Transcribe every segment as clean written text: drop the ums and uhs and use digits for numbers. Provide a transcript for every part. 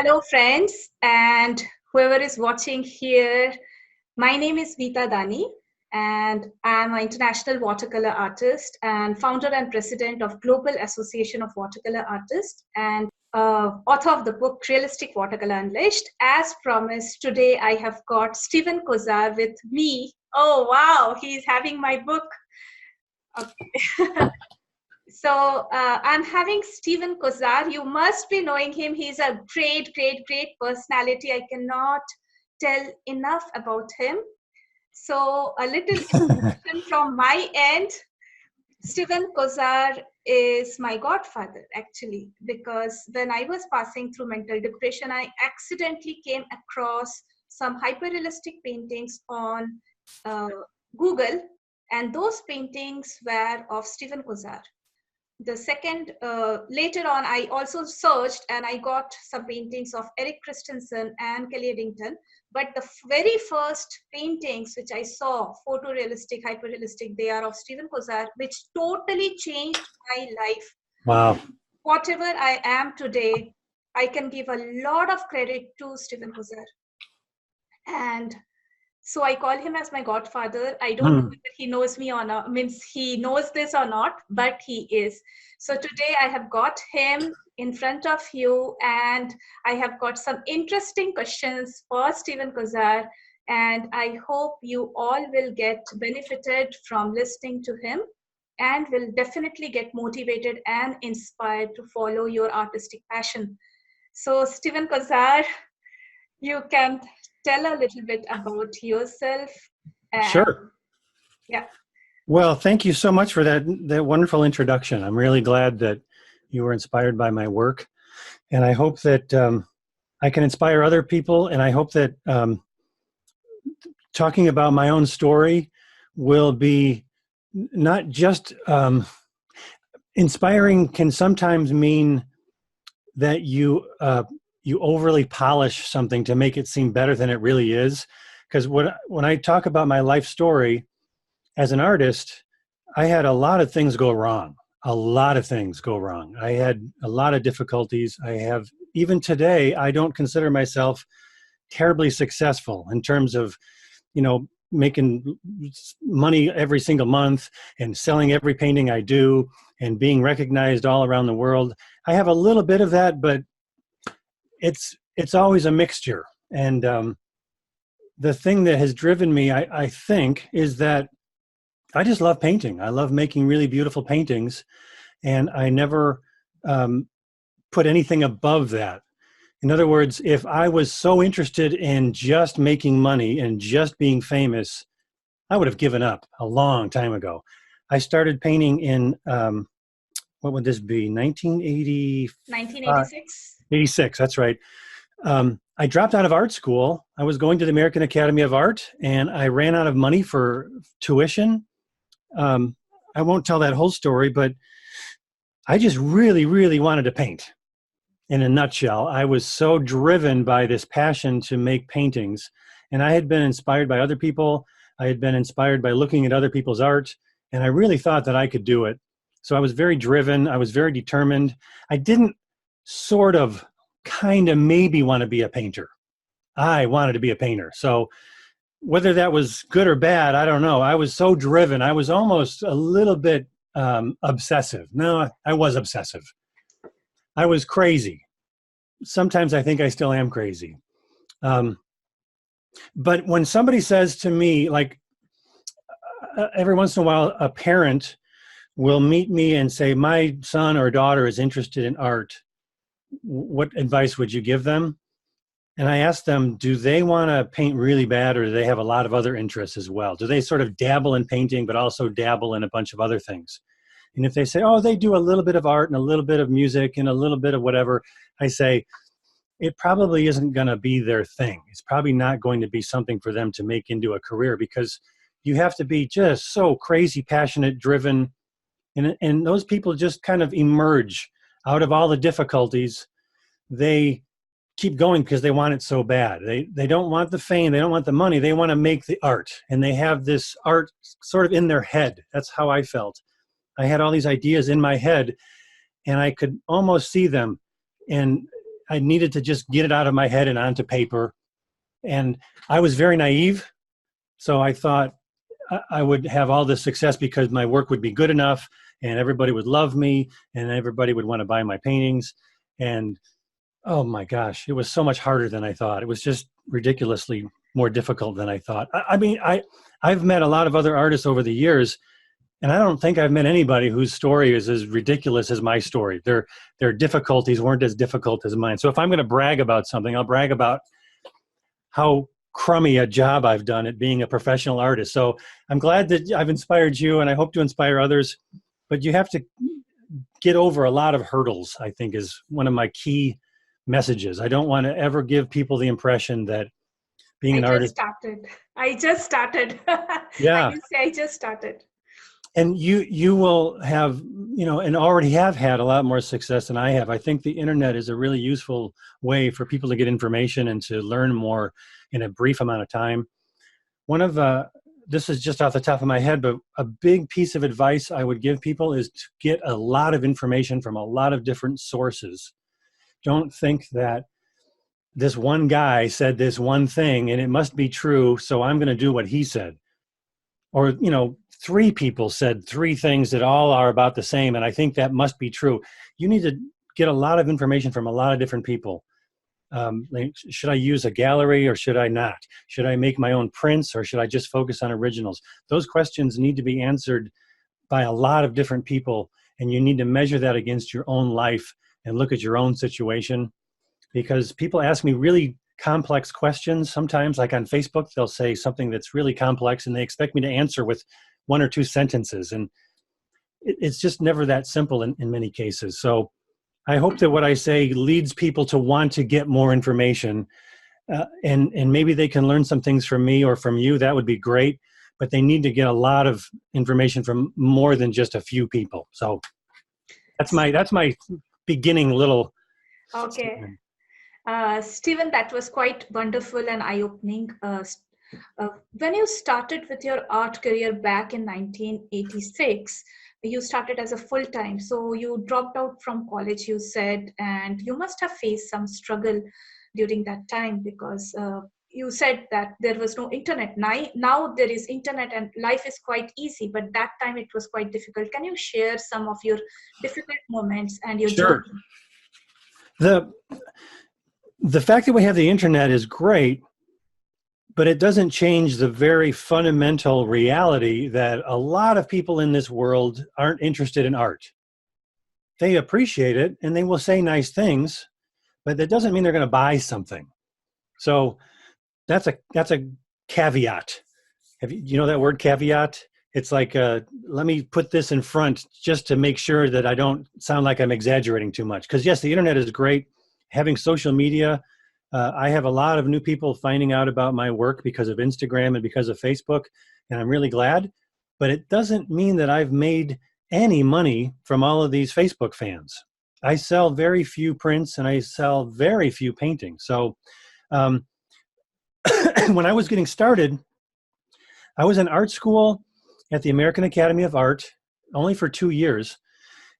Hello, friends, and whoever is watching here. My name is Meeta Dani, and I'm an international watercolor artist and founder and president of Global Association of Watercolor Artists and author of the book Realistic Watercolor Unleashed. As promised, today I have got Steven Kozar with me. Oh, wow, he's having my book. Okay. So I'm having Steven Kozar. You must be knowing him. He's a great, great, great personality. I cannot tell enough about him. So a little introduction from my end. Steven Kozar is my godfather, actually, because when I was passing through mental depression, I accidentally came across some hyperrealistic paintings on Google, and those paintings were of Steven Kozar. The second, later on, I also searched and I got some paintings of Eric Christensen and Kelly Eddington. But the very first paintings which I saw, photorealistic, hyperrealistic, they are of Steven Kozar, which totally changed my life. Wow. Whatever I am today, I can give a lot of credit to Steven Kozar. And so I call him as my godfather. I don't know whether he knows me or not, means he knows this or not, but he is. So today I have got him in front of you, and I have got some interesting questions for Steven Kozar, and I hope you all will get benefited from listening to him and will definitely get motivated and inspired to follow your artistic passion. So Steven Kozar, you can tell a little bit about yourself. Sure. Yeah. Well, thank you so much for that wonderful introduction. I'm really glad that you were inspired by my work. And I hope that I can inspire other people. And I hope that talking about my own story will be not just inspiring can sometimes mean that you overly polish something to make it seem better than it really is. Because when I talk about my life story as an artist, I had a lot of things go wrong. A lot of things go wrong. I had a lot of difficulties. Even today, I don't consider myself terribly successful in terms of, making money every single month and selling every painting I do and being recognized all around the world. I have a little bit of that, but it's always a mixture. And the thing that has driven me, I think, is that I just love painting. I love making really beautiful paintings, and I never put anything above that. In other words, if I was so interested in just making money and just being famous, I would have given up a long time ago. I started painting in, what would this be, 1980? 1986? 86, that's right. I dropped out of art school. I was going to the American Academy of Art, and I ran out of money for tuition. I won't tell that whole story, but I just really, really wanted to paint. In a nutshell, I was so driven by this passion to make paintings, and I had been inspired by other people. I had been inspired by looking at other people's art, and I really thought that I could do it. So I was very driven. I was very determined. I didn't kind of maybe want to be a painter. I wanted to be a painter. So whether that was good or bad, I don't know. I was so driven. I was almost a little bit obsessive. No, I was obsessive. I was crazy. Sometimes I think I still am crazy. But when somebody says to me, like every once in a while, a parent will meet me and say, my son or daughter is interested in art. What advice would you give them? And I ask them, do they want to paint really bad, or do they have a lot of other interests as well? Do they sort of dabble in painting, but also dabble in a bunch of other things? And if they say, oh, they do a little bit of art and a little bit of music and a little bit of whatever, I say, it probably isn't going to be their thing. It's probably not going to be something for them to make into a career, because you have to be just so crazy, passionate, driven. And those people just kind of emerge out of all the difficulties. They keep going because they want it so bad. They don't want the fame. They don't want the money. They want to make the art. And they have this art sort of in their head. That's how I felt. I had all these ideas in my head, and I could almost see them. And I needed to just get it out of my head and onto paper. And I was very naive. So I thought I would have all this success because my work would be good enough and everybody would love me and everybody would want to buy my paintings. And oh my gosh, it was so much harder than I thought. It was just ridiculously more difficult than I thought. I've met a lot of other artists over the years, and I don't think I've met anybody whose story is as ridiculous as my story. Their difficulties weren't as difficult as mine. So if I'm going to brag about something, I'll brag about how crummy a job I've done at being a professional artist. So I'm glad that I've inspired you, and I hope to inspire others. But you have to get over a lot of hurdles, I think, is one of my key messages. I don't want to ever give people the impression that being an artist. I just started. Yeah. I just started. And you will have, and already have had a lot more success than I have. I think the internet is a really useful way for people to get information and to learn more in a brief amount of time. This is just off the top of my head, but a big piece of advice I would give people is to get a lot of information from a lot of different sources. Don't think that this one guy said this one thing and it must be true, so I'm going to do what he said. Or, 3 people said 3 things that all are about the same, and I think that must be true. You need to get a lot of information from a lot of different people. Should I use a gallery or should I not? Should I make my own prints or should I just focus on originals? Those questions need to be answered by a lot of different people, and you need to measure that against your own life and look at your own situation, because people ask me really complex questions sometimes. Like on Facebook, they'll say something that's really complex and they expect me to answer with 1 or 2 sentences, and it's just never that simple in many cases. So I hope that what I say leads people to want to get more information, and maybe they can learn some things from me or from you. That would be great, but they need to get a lot of information from more than just a few people. So that's my beginning little. Okay. Statement. Steven, that was quite wonderful and eye-opening. When you started with your art career back in 1986, you started as a full-time. So you dropped out from college, you said, and you must have faced some struggle during that time because you said that there was no internet. Now there is internet and life is quite easy, but that time it was quite difficult. Can you share some of your difficult moments and your Sure. journey? The fact that we have the internet is great, but it doesn't change the very fundamental reality that a lot of people in this world aren't interested in art. They appreciate it and they will say nice things, but that doesn't mean they're going to buy something. So that's a caveat. You know that word caveat? It's like, let me put this in front just to make sure that I don't sound like I'm exaggerating too much. Because yes, the internet is great. Having social media, I have a lot of new people finding out about my work because of Instagram and because of Facebook, and I'm really glad. But it doesn't mean that I've made any money from all of these Facebook fans. I sell very few prints and I sell very few paintings. So when I was getting started, I was in art school at the American Academy of Art only for 2 years.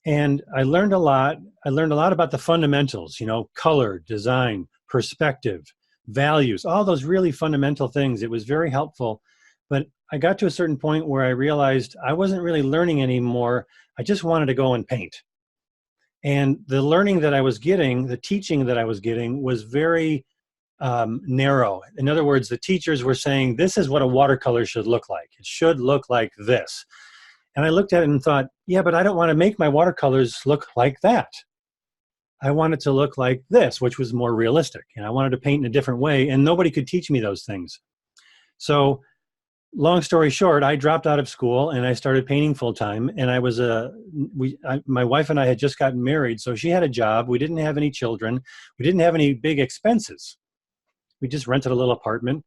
And I learned a lot. I learned a lot about the fundamentals, color, design, perspective, values, all those really fundamental things. It was very helpful. But I got to a certain point where I realized I wasn't really learning anymore. I just wanted to go and paint. And the learning that I was getting, the teaching that I was getting was very narrow. In other words, the teachers were saying, this is what a watercolor should look like. It should look like this. And I looked at it and thought, yeah, but I don't want to make my watercolors look like that. I wanted to look like this, which was more realistic. And I wanted to paint in a different way, and nobody could teach me those things. So long story short, I dropped out of school and I started painting full time. And I was my wife and I had just gotten married. So she had a job. We didn't have any children. We didn't have any big expenses. We just rented a little apartment.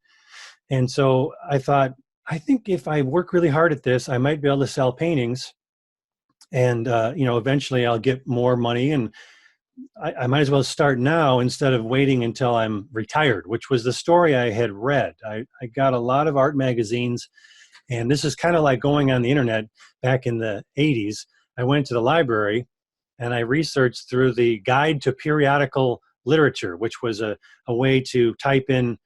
And so I thought, I think if I work really hard at this, I might be able to sell paintings, and eventually I'll get more money, and I might as well start now instead of waiting until I'm retired, which was the story I had read. I got a lot of art magazines, and this is kind of like going on the internet back in the 80s. I went to the library and I researched through the Guide to Periodical literature, which was a way to type in,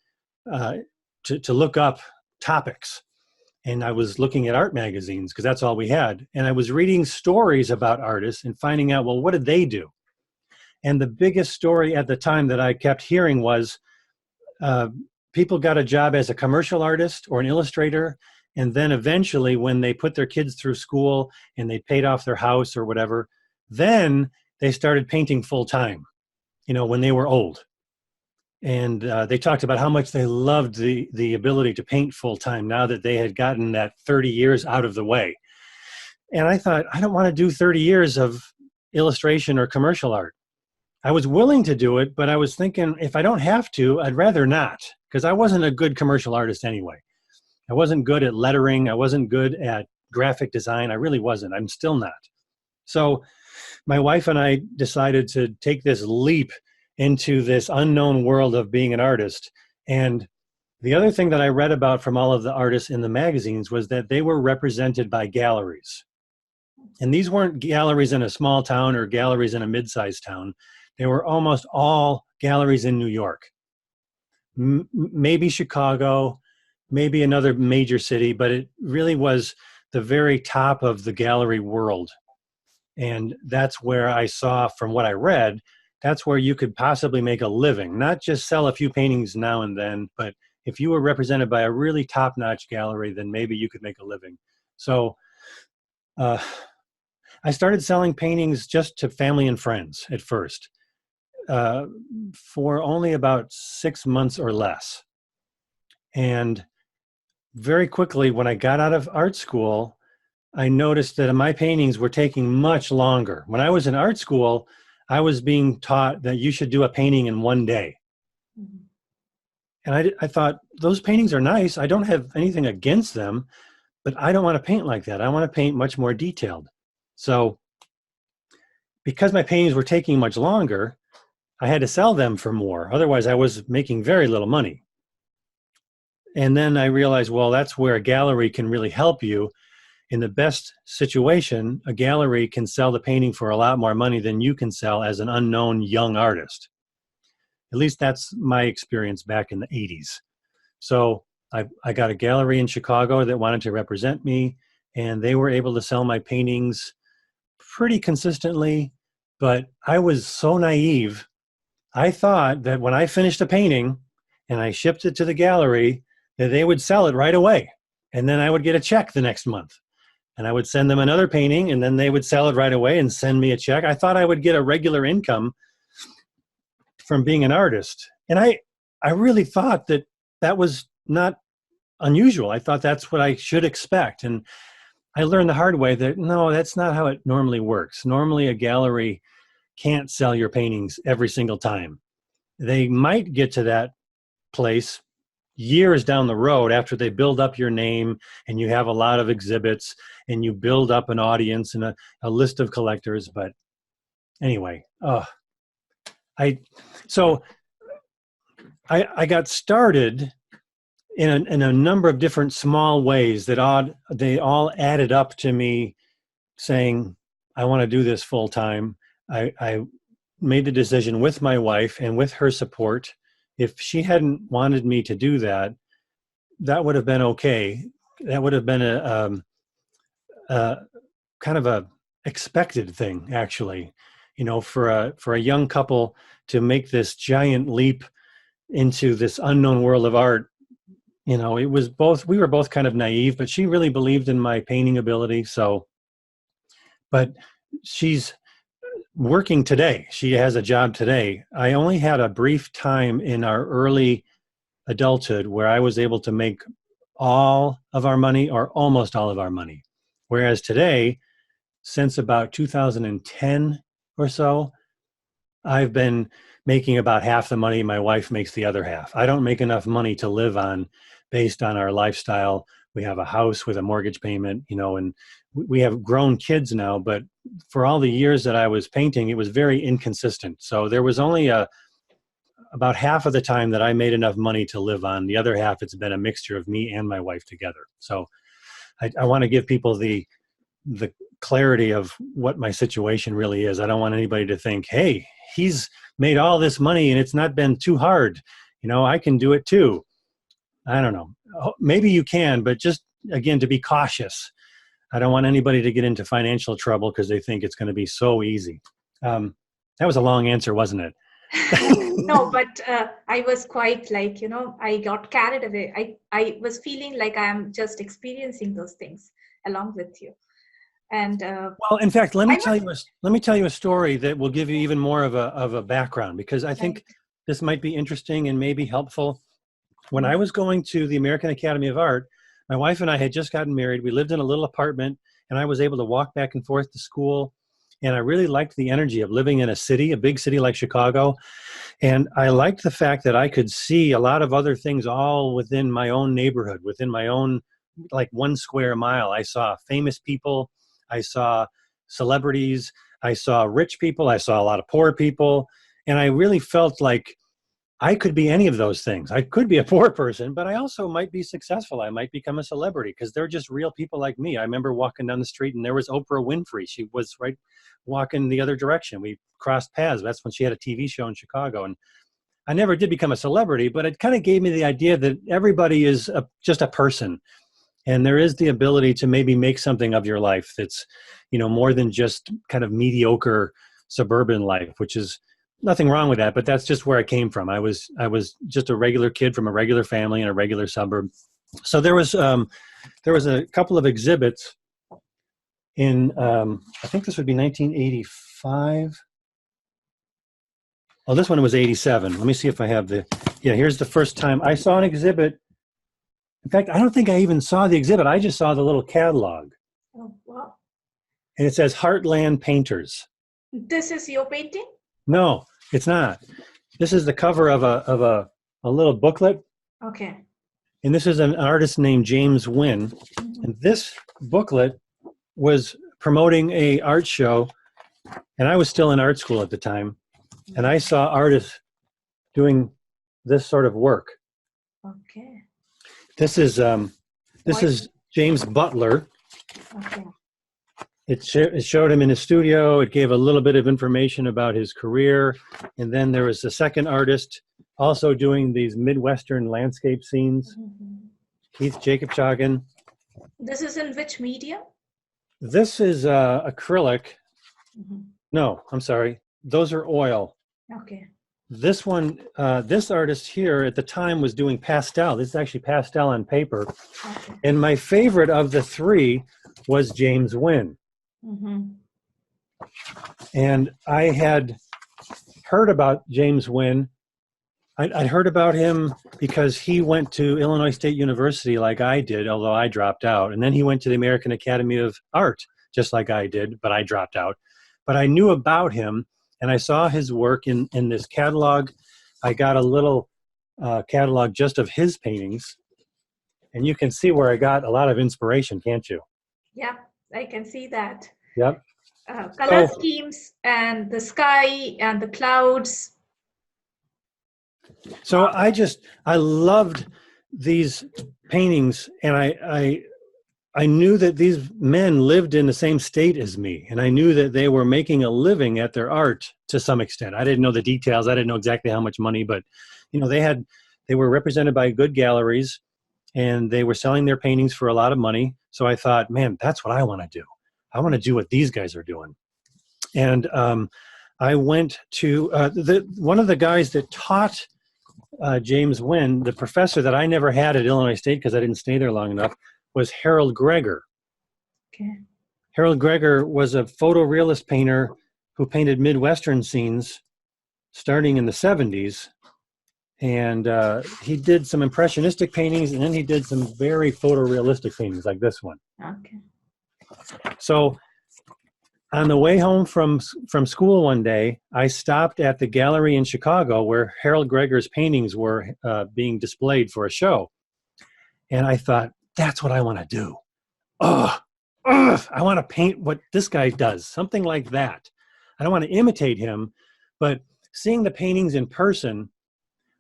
to look up topics. And I was looking at art magazines because that's all we had. And I was reading stories about artists and finding out, well, what did they do? And the biggest story at the time that I kept hearing was people got a job as a commercial artist or an illustrator. And then eventually when they put their kids through school and they paid off their house or whatever, then they started painting full time, when they were old. And they talked about how much they loved the ability to paint full time now that they had gotten that 30 years out of the way. And I thought, I don't want to do 30 years of illustration or commercial art. I was willing to do it, but I was thinking, if I don't have to, I'd rather not, because I wasn't a good commercial artist anyway. I wasn't good at lettering. I wasn't good at graphic design. I really wasn't. I'm still not. So my wife and I decided to take this leap into this unknown world of being an artist. And the other thing that I read about from all of the artists in the magazines was that they were represented by galleries. And these weren't galleries in a small town or galleries in a mid-sized town. They were almost all galleries in New York, maybe Chicago, maybe another major city, but it really was the very top of the gallery world. And that's where I saw, from what I read, that's where you could possibly make a living, not just sell a few paintings now and then, but if you were represented by a really top-notch gallery, then maybe you could make a living. So I started selling paintings just to family and friends at first, for only about 6 months or less. And very quickly, when I got out of art school, I noticed that my paintings were taking much longer. When I was in art school, I was being taught that you should do a painting in one day. Mm-hmm. And I thought, those paintings are nice. I don't have anything against them, but I don't want to paint like that. I want to paint much more detailed. So because my paintings were taking much longer, I had to sell them for more. Otherwise, I was making very little money. And then I realized, well, that's where a gallery can really help you. In the best situation, a gallery can sell the painting for a lot more money than you can sell as an unknown young artist. At least that's my experience back in the 80s. So I got a gallery in Chicago that wanted to represent me, and they were able to sell my paintings pretty consistently. But I was so naive. I thought that when I finished a painting and I shipped it to the gallery, that they would sell it right away. And then I would get a check the next month. And I would send them another painting, and then they would sell it right away and send me a check. I thought I would get a regular income from being an artist. And I really thought that that was not unusual. I thought that's what I should expect. And I learned the hard way that, no, that's not how it normally works. Normally, a gallery can't sell your paintings every single time. They might get to that place years down the road after they build up your name and you have a lot of exhibits and you build up an audience and a list of collectors. But anyway, I got started in a number of different small ways that they all added up to me saying, I want to do this full time. I made the decision with my wife and with her support. If she hadn't wanted me to do that, that would have been okay. That would have been a kind of a expected thing, actually, for a young couple to make this giant leap into this unknown world of art. It was we were both kind of naive, but she really believed in my painting ability. But she's working today. She has a job today. I only had a brief time in our early adulthood where I was able to make all of our money or almost all of our money. Whereas today, since about 2010 or so, I've been making about half the money. My wife makes the other half. I don't make enough money to live on based on our lifestyle. We have a house with a mortgage payment, and we have grown kids now, but for all the years that I was painting, it was very inconsistent. So there was only about half of the time that I made enough money to live on. The other half, it's been a mixture of me and my wife together. So I want to give people the clarity of what my situation really is. I don't want anybody to think, hey, he's made all this money and it's not been too hard. I can do it too. I don't know. Maybe you can, but just, again, to be cautious. I don't want anybody to get into financial trouble because they think it's going to be so easy. That was a long answer, wasn't it? No, but I was quite like, I got carried away. I was feeling like I'm just experiencing those things along with you. And well, in fact, let me tell you a story that will give you even more of a background, because I think this might be interesting and maybe helpful. When I was going to the American Academy of Art, my wife and I had just gotten married. We lived in a little apartment, and I was able to walk back and forth to school. And I really liked the energy of living in a big city like Chicago. And I liked the fact that I could see a lot of other things all within my own neighborhood, within my own, like 1 square mile. I saw famous people. I saw celebrities. I saw rich people. I saw a lot of poor people. And I really felt like I could be any of those things. I could be a poor person, but I also might be successful. I might become a celebrity because they're just real people like me. I remember walking down the street and there was Oprah Winfrey. She was right walking the other direction. We crossed paths. That's when she had a TV show in Chicago. And I never did become a celebrity, but it kind of gave me the idea that everybody is just a person. And there is the ability to maybe make something of your life that's, more than just kind of mediocre suburban life, which is nothing wrong with that, but that's just where I came from. I was just a regular kid from a regular family in a regular suburb. So there was a couple of exhibits in, I think this would be 1985. Oh, this one was 87. Let me see if I have here's the first time I saw an exhibit. In fact, I don't think I even saw the exhibit. I just saw the little catalog. Oh, wow. And it says Heartland Painters. This is your painting? No, it's not. This is the cover of a little booklet. Okay. And this is an artist named James Wynn. Mm-hmm. And this booklet was promoting a art show. And I was still in art school at the time. And I saw artists doing this sort of work. Okay. This is James Butler. Okay. It showed him in his studio. It gave a little bit of information about his career. And then there was a second artist also doing these Midwestern landscape scenes, Keith Jacobchagen. This is in which medium? This is acrylic. Mm-hmm. No, I'm sorry. Those are oil. Okay. This one, this artist here at the time was doing pastel. This is actually pastel on paper. Okay. And my favorite of the three was James Wynn. Mm-hmm. And I had heard about James Wynn. I'd heard about him because he went to Illinois State University like I did, although I dropped out. And then he went to the American Academy of Art, just like I did, but I dropped out. But I knew about him, and I saw his work in this catalog. I got a little catalog just of his paintings. And you can see where I got a lot of inspiration, can't you? Yeah, I can see that. Yep. Color schemes and the sky and the clouds. So I loved these paintings, and I knew that these men lived in the same state as me, and I knew that they were making a living at their art to some extent. I didn't know the details. I didn't know exactly how much money, but they were represented by good galleries, and they were selling their paintings for a lot of money. So I thought, man, that's what I want to do. I want to do what these guys are doing. And I went to one of the guys that taught James Wynn, the professor that I never had at Illinois State because I didn't stay there long enough, was Harold Gregor. Okay. Harold Gregor was a photorealist painter who painted Midwestern scenes starting in the 70s. And he did some impressionistic paintings, and then he did some very photorealistic paintings like this one. Okay. So on the way home from school one day, I stopped at the gallery in Chicago where Harold Gregor's paintings were being displayed for a show. And I thought, that's what I want to do. I want to paint what this guy does, something like that. I don't want to imitate him, but seeing the paintings in person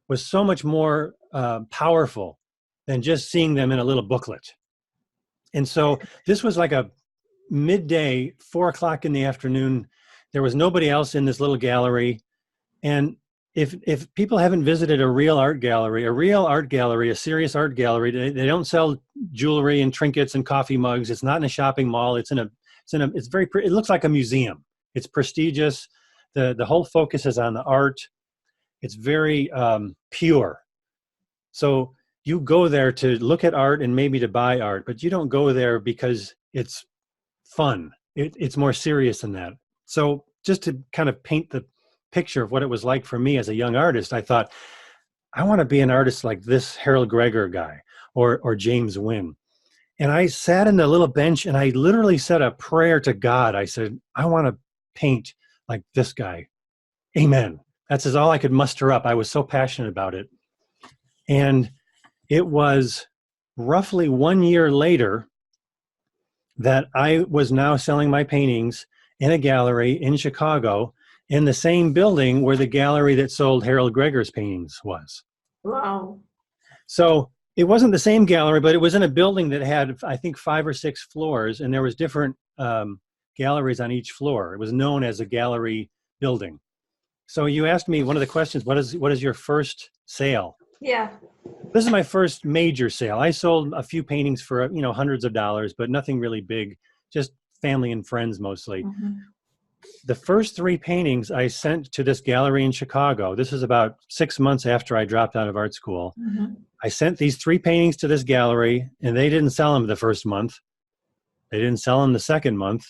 was so much more powerful than just seeing them in a little booklet. And so this was like midday, 4 o'clock in the afternoon. There was nobody else in this little gallery. And if people haven't visited a real art gallery, a serious art gallery, they don't sell jewelry and trinkets and coffee mugs. It's not in a shopping mall. It's very, it looks like a museum. It's prestigious. The whole focus is on the art. It's very pure. So you go there to look at art and maybe to buy art, but you don't go there because it's fun. It's more serious than that. So just to kind of paint the picture of what it was like for me as a young artist, I thought, I want to be an artist like this Harold Gregor guy or James Wynn. And I sat in the little bench and I literally said a prayer to God. I said, I want to paint like this guy. Amen. That's all I could muster up. I was so passionate about it. And it was roughly 1 year later that I was now selling my paintings in a gallery in Chicago, in the same building where the gallery that sold Harold Gregor's paintings was. Wow. So it wasn't the same gallery, but it was in a building that had, I think, 5 or 6 floors, and there was different galleries on each floor. It was known as a gallery building. So you asked me one of the questions, what is your first sale? Yeah. This is my first major sale. I sold a few paintings for, hundreds of dollars, but nothing really big, just family and friends mostly. Mm-hmm. The first 3 paintings I sent to this gallery in Chicago. This is about 6 months after I dropped out of art school. Mm-hmm. I sent these 3 paintings to this gallery, and they didn't sell them the first month. They didn't sell them the second month.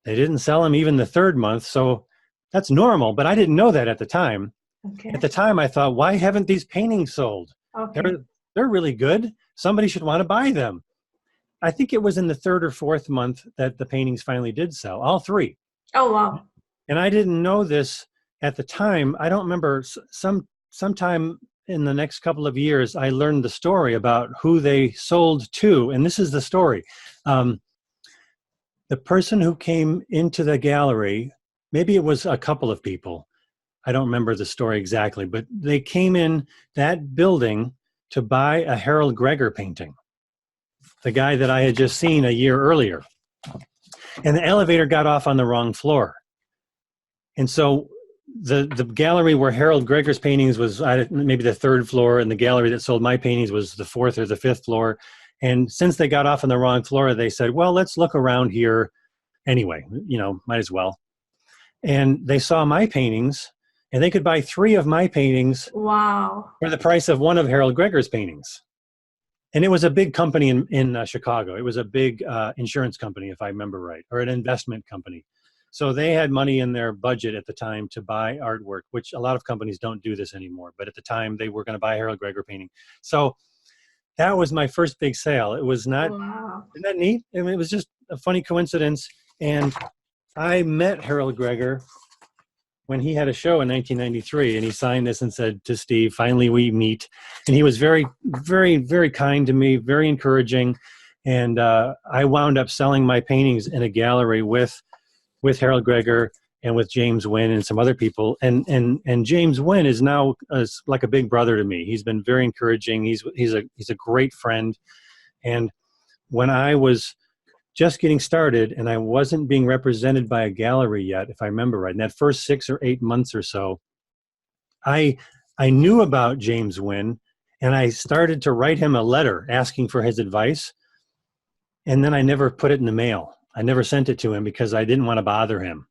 They didn't sell them even the third month. So that's normal, but I didn't know that at the time. Okay. At the time, I thought, why haven't these paintings sold? Okay. They're really good. Somebody should want to buy them. I think it was in the 3rd or 4th month that the paintings finally did sell, all 3. Oh, wow. And I didn't know this at the time. I don't remember. Sometime in the next couple of years, I learned the story about who they sold to. And this is the story. The person who came into the gallery, maybe it was a couple of people. I don't remember the story exactly, but they came in that building to buy a Harold Gregor painting, the guy that I had just seen a year earlier. And the elevator got off on the wrong floor. And so the gallery where Harold Gregor's paintings was maybe the 3rd floor, and the gallery that sold my paintings was the 4th or the 5th floor. And since they got off on the wrong floor, they said, well, let's look around here anyway, might as well. And they saw my paintings, and they could buy 3 of my paintings. Wow. For the price of 1 of Harold Gregor's paintings. And it was a big company in Chicago. It was a big insurance company, if I remember right, or an investment company. So they had money in their budget at the time to buy artwork, which a lot of companies don't do this anymore. But at the time, they were going to buy Harold Gregor painting. So that was my first big sale. It was not, Wow. Isn't that neat? I mean, it was just a funny coincidence. And I met Harold Gregor when he had a show in 1993, and he signed this and said to Steve, finally we meet. And he was very, very, very kind to me, very encouraging. And I wound up selling my paintings in a gallery with Harold Gregor and with James Wynn and some other people. And James Wynn is now like a big brother to me. He's been very encouraging. He's a great friend. And when I was just getting started and I wasn't being represented by a gallery yet, if I remember right, in that first 6 or 8 months or so, I knew about James Wynn, and I started to write him a letter asking for his advice. And then I never put it in the mail. I never sent it to him because I didn't want to bother him.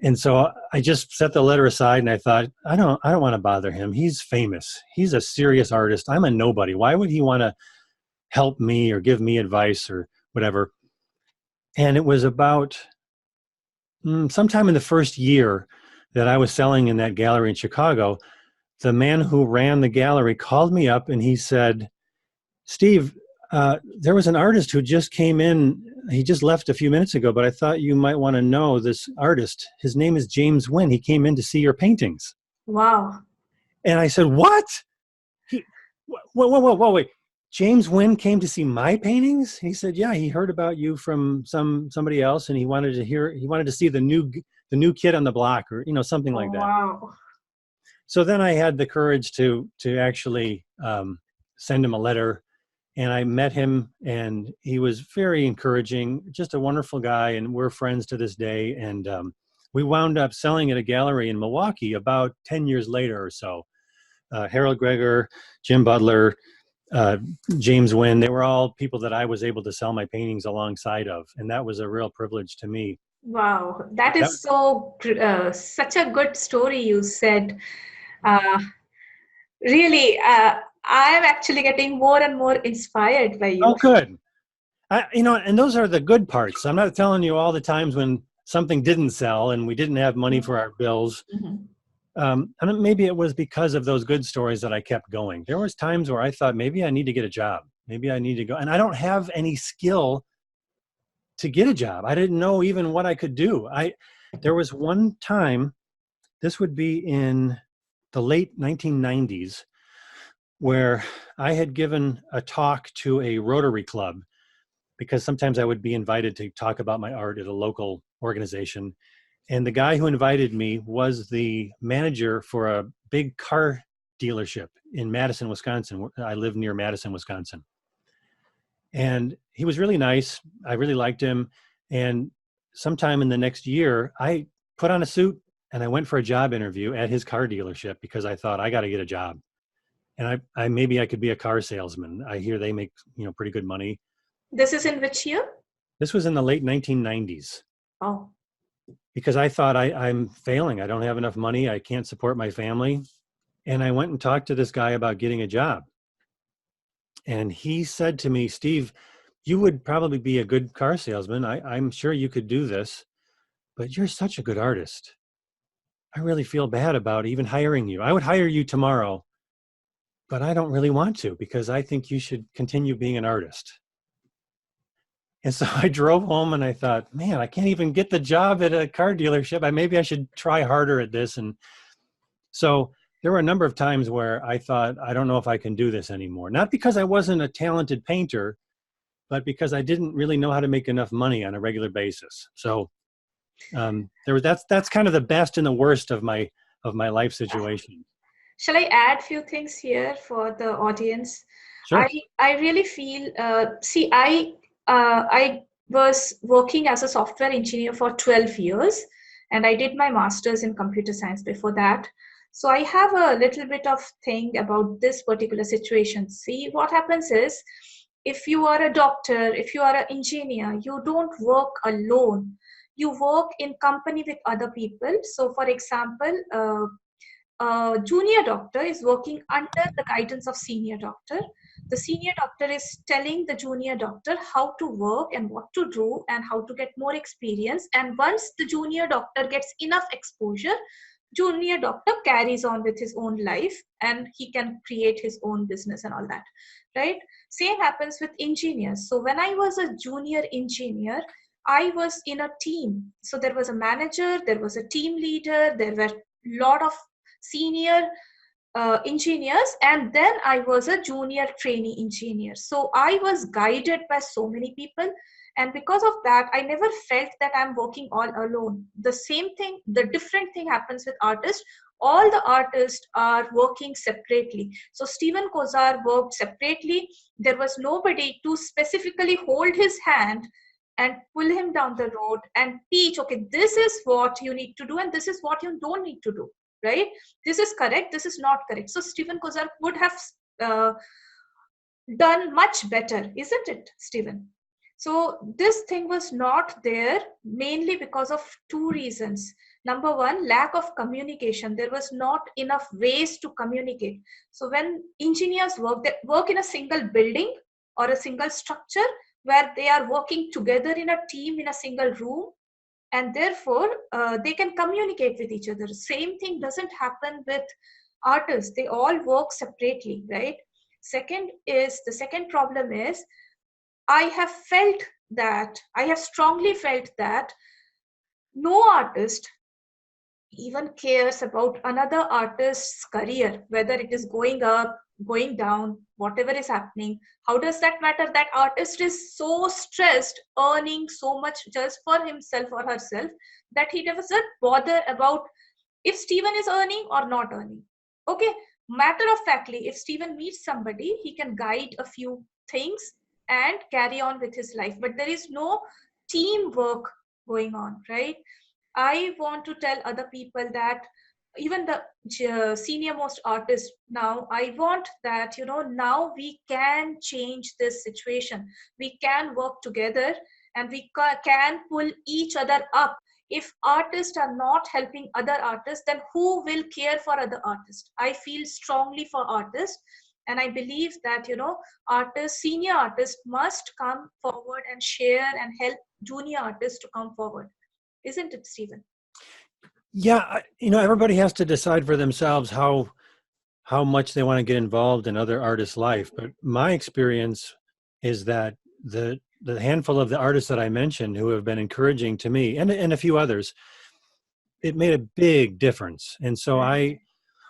And so I just set the letter aside, and I thought, I don't want to bother him. He's famous. He's a serious artist. I'm a nobody. Why would he want to help me or give me advice or whatever? And it was about sometime in the first year that I was selling in that gallery in Chicago, the man who ran the gallery called me up and he said, Steve, there was an artist who just came in. He just left a few minutes ago, but I thought you might want to know this artist. His name is James Wynn. He came in to see your paintings. Wow. And I said, what? Whoa, wait. James Wynn came to see my paintings? He said, yeah, he heard about you from somebody else, and he wanted to see the new kid on the block, or something like that. Wow. So then I had the courage to actually send him a letter And I met him, and he was very encouraging, just a wonderful guy, and we're friends to this day. And we wound up selling at a gallery in Milwaukee about 10 years later or so. Harold Gregor, Jim Butler, James Wynn, they were all people that I was able to sell my paintings alongside of. And that was a real privilege to me. Wow, that That, is such a good story you said. Uh, Really, I'm actually getting more and more inspired by you. oh, good. And those are the good parts. I'm not telling you all the times when something didn't sell and we didn't have money for our bills. Mhm. And maybe it was because of those good stories that I kept going. There was times where I thought, maybe I need to get a job. Maybe I need to go. And I don't have any skill to get a job. I didn't know even what I could do. There was one time, this would be in the late 1990s, where I had given a talk to a Rotary Club, because sometimes I would be invited to talk about my art at a local organization. And the guy who invited me was the manager for a big car dealership in Madison, Wisconsin. I live near Madison, Wisconsin. And he was really nice. I really liked him. And sometime in the next year, I put on a suit and I went for a job interview at his car dealership, because I thought, I got to get a job. And I maybe I could be a car salesman. I hear they make, pretty good money. This is in which year? This was in the late 1990s. Oh, Because I thought, I'm failing. I don't have enough money. I can't support my family. And I went and talked to this guy about getting a job. And he said to me, Steve, you would probably be a good car salesman. I'm sure you could do this, but you're such a good artist. I really feel bad about even hiring you. I would hire you tomorrow, but I don't really want to, because I think you should continue being an artist. And so I drove home and I thought, man, I can't even get the job at a car dealership. Maybe I should try harder at this. And so there were a number of times where I thought, I don't know if I can do this anymore. Not because I wasn't a talented painter, but because I didn't really know how to make enough money on a regular basis. So that's kind of the best and the worst of my life situation. shall I add few things here for the audience? Sure. I really feel, see, I was working as a software engineer for 12 years, and I did my master's in computer science before that. So I have a little bit of thing about this particular situation. See, what happens is, if you are a doctor, if you are an engineer, you don't work alone. You work in company with other people. So for example, a junior doctor is working under the guidance of senior doctor. The senior doctor is telling the junior doctor how to work and what to do and how to get more experience. And once the junior doctor gets enough exposure, junior doctor carries on with his own life and he can create his own business and all that, right? Same happens with engineers. So when I was a junior engineer, I was in a team. So there was a manager, there was a team leader, there were a lot of senior engineers, and then I was a junior trainee engineer. So I was guided by so many people, and because of that, I never felt that I'm working all alone. The same thing, the different thing happens with artists. All the artists are working separately. So Steven Kozar worked separately. There was nobody to specifically hold his hand and pull him down the road and teach, okay, this is what you need to do and this is what you don't need to do, right? This is correct, this is not correct. So Steven Kozar would have done much better, isn't it, Steven? So this thing was not there mainly because of two reasons. Number one, lack of communication. There was not enough ways to communicate. So when engineers work, they work in a single building or a single structure where they are working together in a team in a single room, and therefore they can communicate with each other. Same thing doesn't happen with artists. They all work separately, right? The second problem is, I have strongly felt that no artist even cares about another artist's career, whether it is going up, going down, whatever is happening. How does that matter? That artist is so stressed, earning so much just for himself or herself, that he doesn't bother about if Steven is earning or not earning. Okay, matter of factly, if Steven meets somebody, he can guide a few things and carry on with his life. But there is no teamwork going on, right? I want to tell other people that even the senior most artists now, I want that, now we can change this situation. We can work together and we can pull each other up. If artists are not helping other artists, then who will care for other artists? I feel strongly for artists, and I believe that, artists, senior artists must come forward and share and help junior artists to come forward. Isn't it, Stephen? Yeah, everybody has to decide for themselves how much they want to get involved in other artists' life. But my experience is that the handful of the artists that I mentioned who have been encouraging to me and a few others, it made a big difference. And so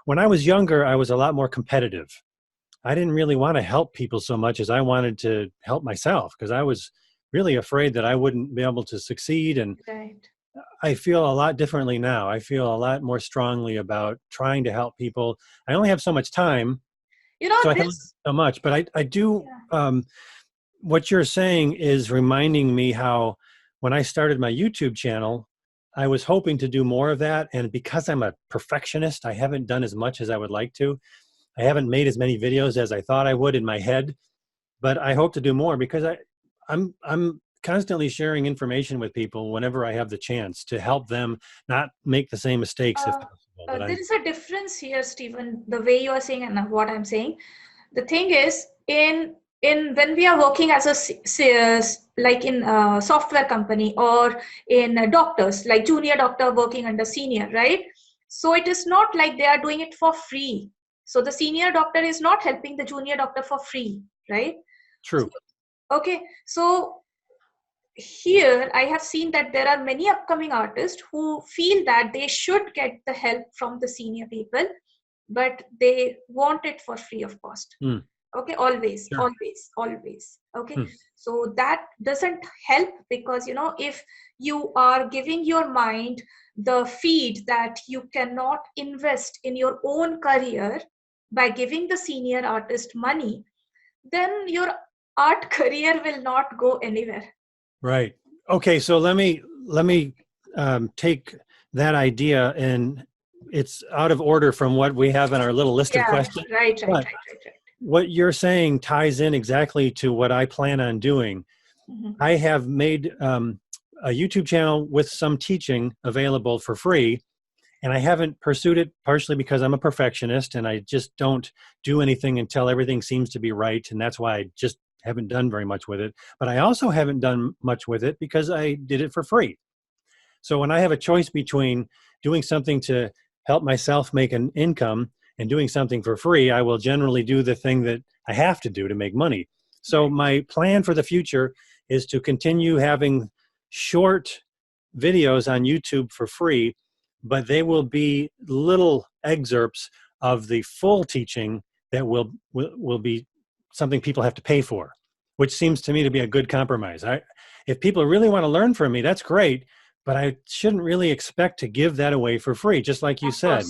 when I was younger, I was a lot more competitive. I didn't really want to help people so much as I wanted to help myself, because I was really afraid that I wouldn't be able to succeed. And Right. I feel a lot differently now. I feel a lot more strongly about trying to help people. I only have so much time, so I can only do so much, but I do. What you're saying is reminding me how when I started my YouTube channel, I was hoping to do more of that. And because I'm a perfectionist, I haven't done as much as I would like to. I haven't made as many videos as I thought I would in my head, but I hope to do more because I'm constantly sharing information with people whenever I have the chance to help them not make the same mistakes if possible. There is a difference here, Stephen, the way you are saying and what I'm saying. The thing is, in when we are working as like in a software company or in doctors, like junior doctor working under senior, right? So it is not like they are doing it for free. So the senior doctor is not helping the junior doctor for free, right? True. Okay, so here I have seen that there are many upcoming artists who feel that they should get the help from the senior people, but they want it for free of cost. Okay, always. Okay, so that doesn't help, because if you are giving your mind the feed that you cannot invest in your own career by giving the senior artist money, then your art career will not go anywhere. Right. Okay. So let me take that idea, and it's out of order from what we have in our little list of questions. Right. What you're saying ties in exactly to what I plan on doing. I have made a YouTube channel with some teaching available for free, and I haven't pursued it partially because I'm a perfectionist and I just don't do anything until everything seems to be right. And that's why I just haven't done very much with it. But I also haven't done much with it because I did it for free. So when I have a choice between doing something to help myself make an income and doing something for free, I will generally do the thing that I have to do to make money. So my plan for the future is to continue having short videos on YouTube for free, but they will be little excerpts of the full teaching that will be something people have to pay for, which seems to me to be a good compromise. If people really want to learn from me, that's great, but I shouldn't really expect to give that away for free, just like you said,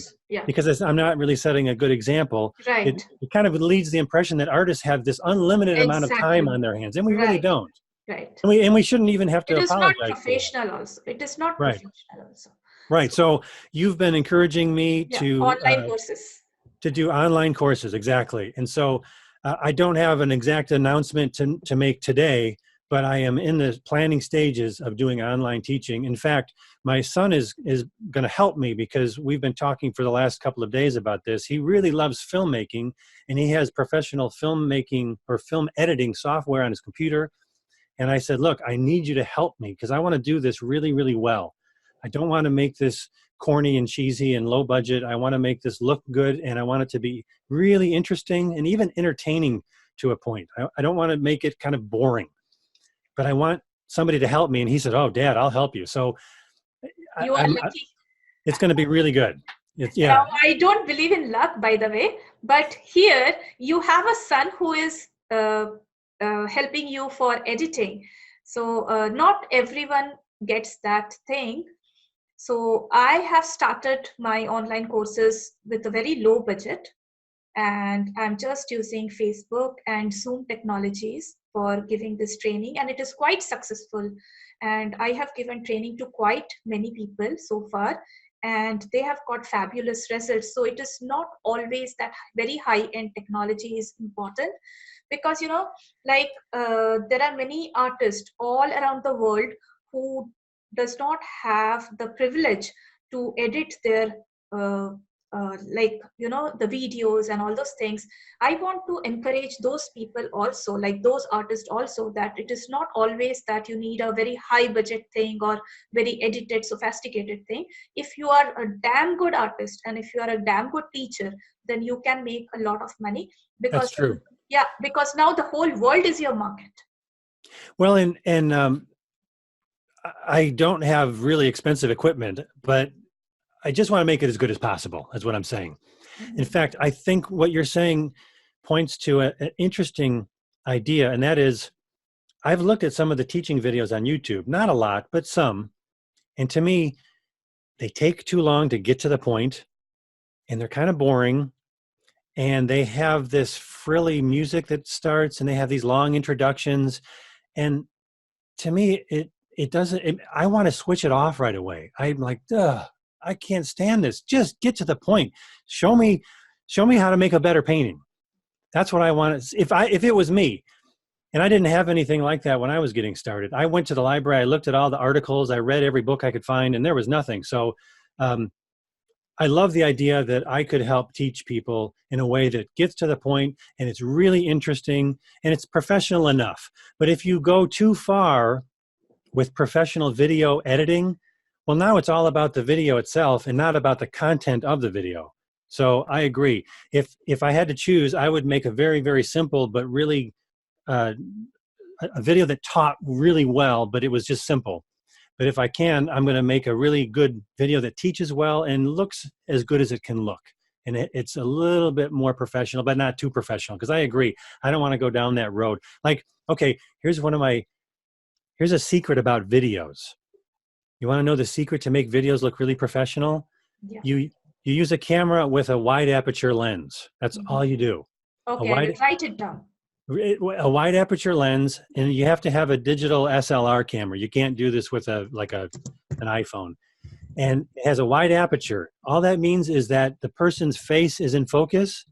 because I'm not really setting a good example. Right. It kind of leads the impression that artists have this unlimited amount of time on their hands, and we really don't. Right. And we shouldn't even have to apologize. It is not professional also. It is not professional also. Right. So you've been encouraging me to online courses. To do online courses. Exactly. And so I don't have an exact announcement to make today, but I am in the planning stages of doing online teaching. In fact, my son is going to help me because we've been talking for the last couple of days about this. He really loves filmmaking, and he has professional filmmaking or film editing software on his computer. And I said, look, I need you to help me because I want to do this really, really well. I don't want to make this corny and cheesy and low budget. I want to make this look good, and I want it to be really interesting and even entertaining to a point. I don't want to make it kind of boring, but I want somebody to help me. And he said, oh, Dad, I'll help you. So you are lucky. It's going to be really good. Now, I don't believe in luck, by the way, but here you have a son who is helping you for editing. So not everyone gets that thing. So I have started my online courses with a very low budget. and I'm just using Facebook and Zoom technologies for giving this training, and it is quite successful. And I have given training to quite many people so far, and they have got fabulous results. So it is not always that very high-end technology is important, because like there are many artists all around the world who does not have the privilege to edit their like the videos and all those things. I want to encourage those people also, like those artists also, that it is not always that you need a very high budget thing or very edited sophisticated thing. If you are a damn good artist and if you are a damn good teacher, then you can make a lot of money, That's because true. yeah, because now the whole world is your market. Well, and I don't have really expensive equipment, but I just want to make it as good as possible. That's what I'm saying. In fact, I think what you're saying points to an interesting idea, and that is, I've looked at some of the teaching videos on YouTube, not a lot, but some. And to me, they take too long to get to the point, and they're kind of boring. And they have this frilly music that starts, and they have these long introductions. And to me, it doesn't, I want to switch it off right away. I'm like, duh, I can't stand this. Just get to the point. Show me how to make a better painting. That's what I want. If it was me, and I didn't have anything like that when I was getting started, I went to the library, I looked at all the articles, I read every book I could find, and there was nothing. So I love the idea that I could help teach people in a way that gets to the point and it's really interesting and it's professional enough. But if you go too far with professional video editing, well, now it's all about the video itself and not about the content of the video. So I agree. If I had to choose, I would make a very, very simple but really a video that taught really well, but it was just simple. But if I can, I'm going to make a really good video that teaches well and looks as good as it can look. And it's a little bit more professional, but not too professional. Because I agree, I don't want to go down that road. Like, okay, here's a secret about videos. You want to know the secret to make videos look really professional? Yeah. You use a camera with a wide aperture lens. That's all you do. Okay, I will write it down. A wide aperture lens, and you have to have a digital SLR camera. You can't do this with an iPhone. And it has a wide aperture. All that means is that the person's face is in focus,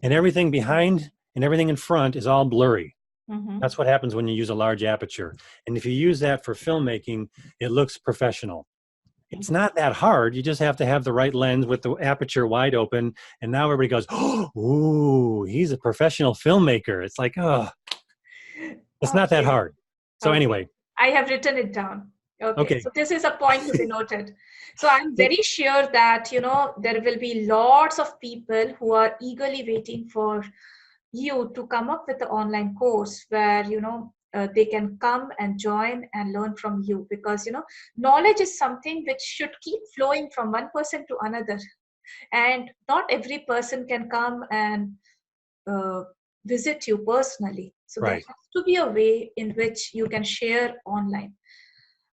and everything behind and everything in front is all blurry. That's what happens when you use a large aperture. And if you use that for filmmaking, it looks professional. It's not that hard. You just have to have the right lens with the aperture wide open. And now everybody goes, oh, ooh, he's a professional filmmaker. It's like, oh, it's not that hard. So anyway. I have written it down. Okay. So this is a point to be noted. So I'm very sure that, there will be lots of people who are eagerly waiting for you to come up with the online course where, they can come and join and learn from you, because knowledge is something which should keep flowing from one person to another, and not every person can come and visit you personally. So there has to be a way in which you can share online.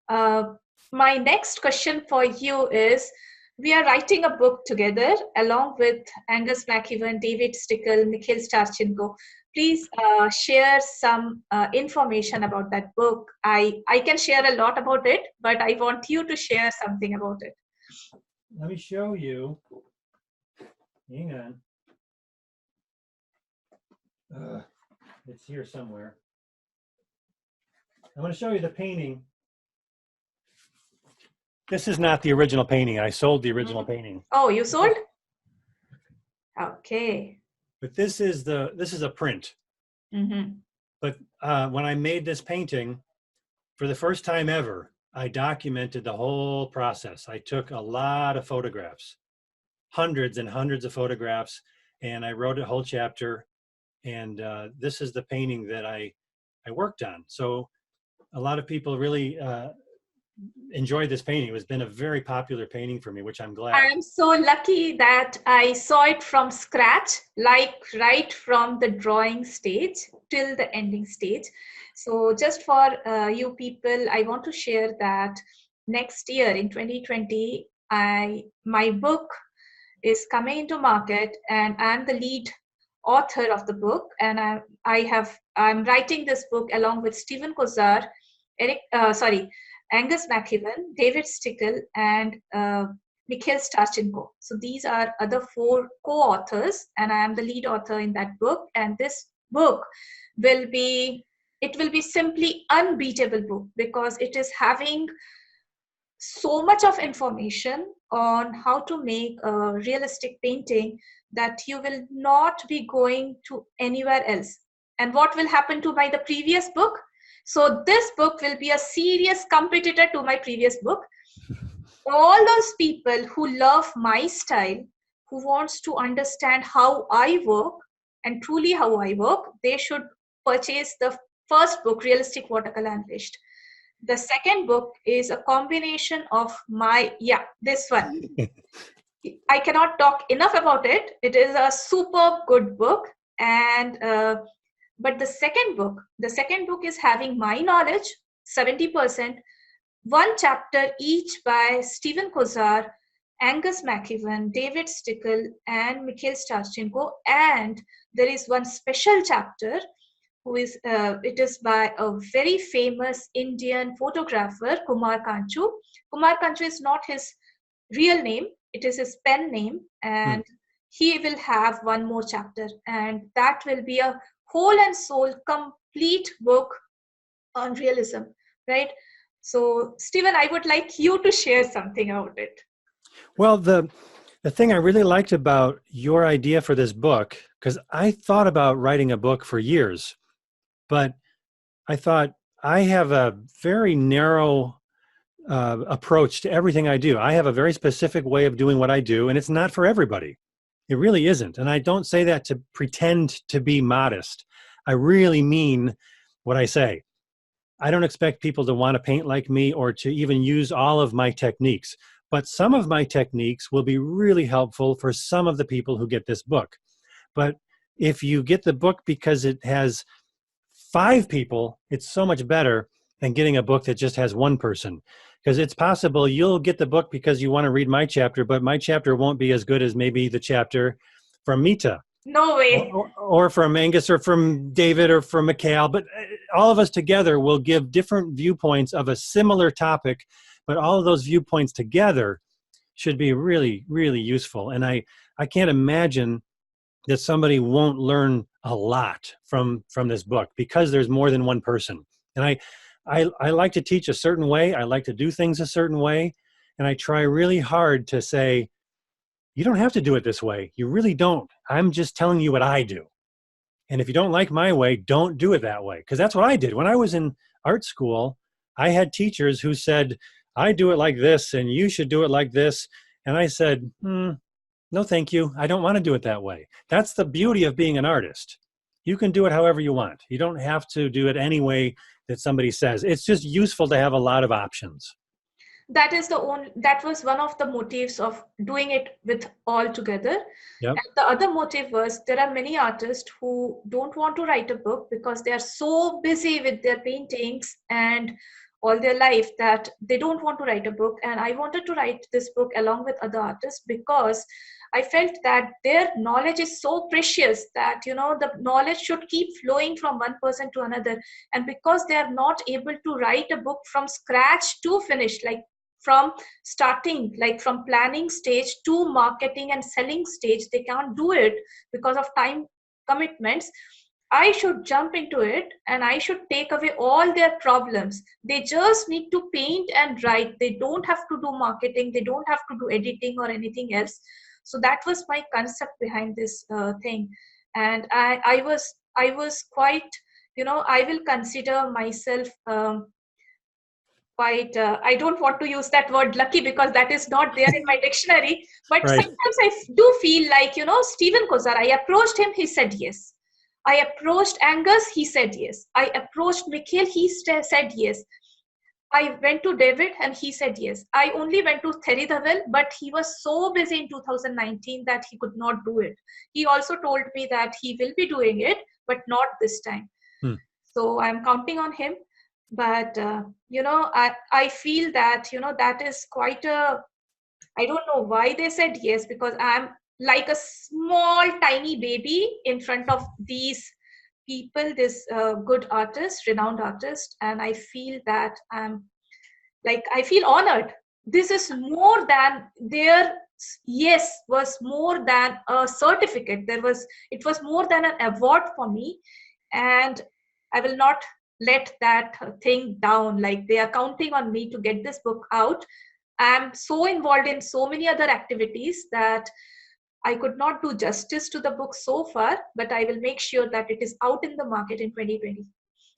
My next question for you is, we are writing a book together along with Angus McEwan, David Stickle, Mikhail Starchenko. Please share some information about that book. I can share a lot about it, but I want you to share something about it. Let me show you. Hang on. It's here somewhere. I want to show you the painting. This is not the original painting. I sold the original painting. Oh, you sold? Okay. But this is a print. But when I made this painting, for the first time ever, I documented the whole process. I took a lot of photographs, hundreds and hundreds of photographs, and I wrote a whole chapter. And this is the painting that I worked on. So a lot of people really enjoyed this painting. It has been a very popular painting for me, which I'm glad. I'm so lucky that I saw it from scratch, like right from the drawing stage till the ending stage. So just for you people, I want to share that next year in 2020, my book is coming into market, and I'm the lead author of the book, and I'm writing this book along with Steven Kozar, Angus McEwan, David Stickle, and Mikhail Starchenko. So these are other 4 co-authors, and I am the lead author in that book. And this book will be simply unbeatable book, because it is having so much of information on how to make a realistic painting that you will not be going to anywhere else. And what will happen to the previous book? So this book will be a serious competitor to my previous book. All those people who love my style, who wants to understand how I work and truly how I work, they should purchase the first book, Realistic Watercolor Unleashed. The second book is a combination of this one. I cannot talk enough about it. It is a super good book. And but the second book is having my knowledge, 70%, 1 chapter each by Steven Kozar, Angus McEwan, David Stickle, and Mikhail Starchenko. And there is 1 special chapter it is by a very famous Indian photographer, Kumar Kanchu. Kumar Kanchu is not his real name, it is his pen name, and he will have 1 more chapter, and that will be a whole and soul complete book on realism, right? So, Steven, I would like you to share something about it. Well, the thing I really liked about your idea for this book, because I thought about writing a book for years, but I thought I have a very narrow approach to everything I do. I have a very specific way of doing what I do, and it's not for everybody. It really isn't. And I don't say that to pretend to be modest. I really mean what I say. I don't expect people to want to paint like me or to even use all of my techniques, but some of my techniques will be really helpful for some of the people who get this book. But if you get the book because it has 5 people, it's so much better than getting a book that just has 1 person. Because it's possible you'll get the book because you want to read my chapter, but my chapter won't be as good as maybe the chapter from Meeta. No way. Or from Angus or from David or from Mikhail. But all of us together will give different viewpoints of a similar topic, but all of those viewpoints together should be really, really useful. And I can't imagine that somebody won't learn a lot from this book because there's more than 1 person. And I like to teach a certain way. I like to do things a certain way. And I try really hard to say, you don't have to do it this way. You really don't. I'm just telling you what I do. And if you don't like my way, don't do it that way. Because that's what I did. When I was in art school, I had teachers who said, I do it like this and you should do it like this. And I said, no, thank you. I don't want to do it that way. That's the beauty of being an artist. You can do it however you want. You don't have to do it any way that somebody says. It's just useful to have a lot of options. That was one of the motives of doing it with all together. Yep. And the other motive was there are many artists who don't want to write a book because they are so busy with their paintings and all their life that they don't want to write a book. And I wanted to write this book along with other artists because I felt that their knowledge is so precious that, the knowledge should keep flowing from one person to another. And because they are not able to write a book from scratch to finish, like from starting, like from planning stage to marketing and selling stage, they can't do it because of time commitments. I should jump into it and I should take away all their problems. They just need to paint and write. They don't have to do marketing. They don't have to do editing or anything else. So that was my concept behind this thing. And I was quite, I will consider myself quite, I don't want to use that word lucky because that is not there in my dictionary. But Right. Sometimes I do feel like, Steven Kozar, I approached him, he said yes. I approached Angus, he said yes. I approached Mikhail, he said yes. I went to David and he said yes. I only went to Thierry Dhavel, but he was so busy in 2019 that he could not do it. He also told me that he will be doing it, but not this time. So I'm counting on him. But, I feel that, that is quite I don't know why they said yes, because I'm like a small tiny baby in front of these people, this good artist, renowned artist, and I feel that I feel honored. This is more than their yes was more than a certificate. It was more than an award for me, and I will not let that thing down. Like, they are counting on me to get this book out. I'm so involved in so many other activities that I could not do justice to the book so far, but I will make sure that it is out in the market in 2020.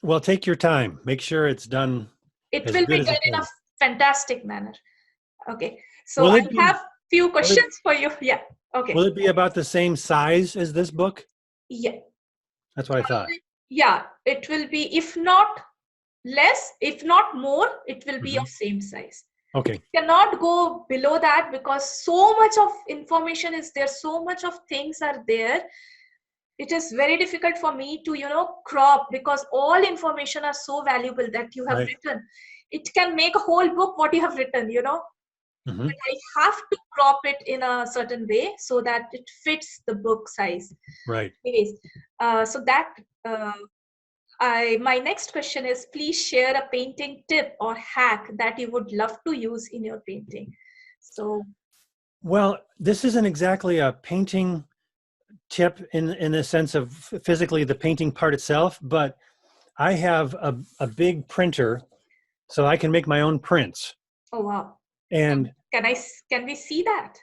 Well, take your time. Make sure it's done It as will good be as done it in a can. fantastic manner. Okay, so Will I it be have few will it, questions for you. Yeah. will Okay. it be about the same size as this book? Yeah. That's what I thought. Yeah. It will be, if not less, if not more, it will be Hmm. of same size. Okay. Cannot go below that because so much of information is there, so much of things are there. It is very difficult for me to crop, because all information are so valuable that you have Right. written. It can make a whole book what you have written, Hmm. but I have to crop it in a certain way so that it fits the book size. Right. Anyways, so that my next question is, please share a painting tip or hack that you would love to use in your painting. So, Well, this isn't exactly a painting tip in the sense of physically the painting part itself, but I have a big printer so I can make my own prints. oh wow, And can we see that?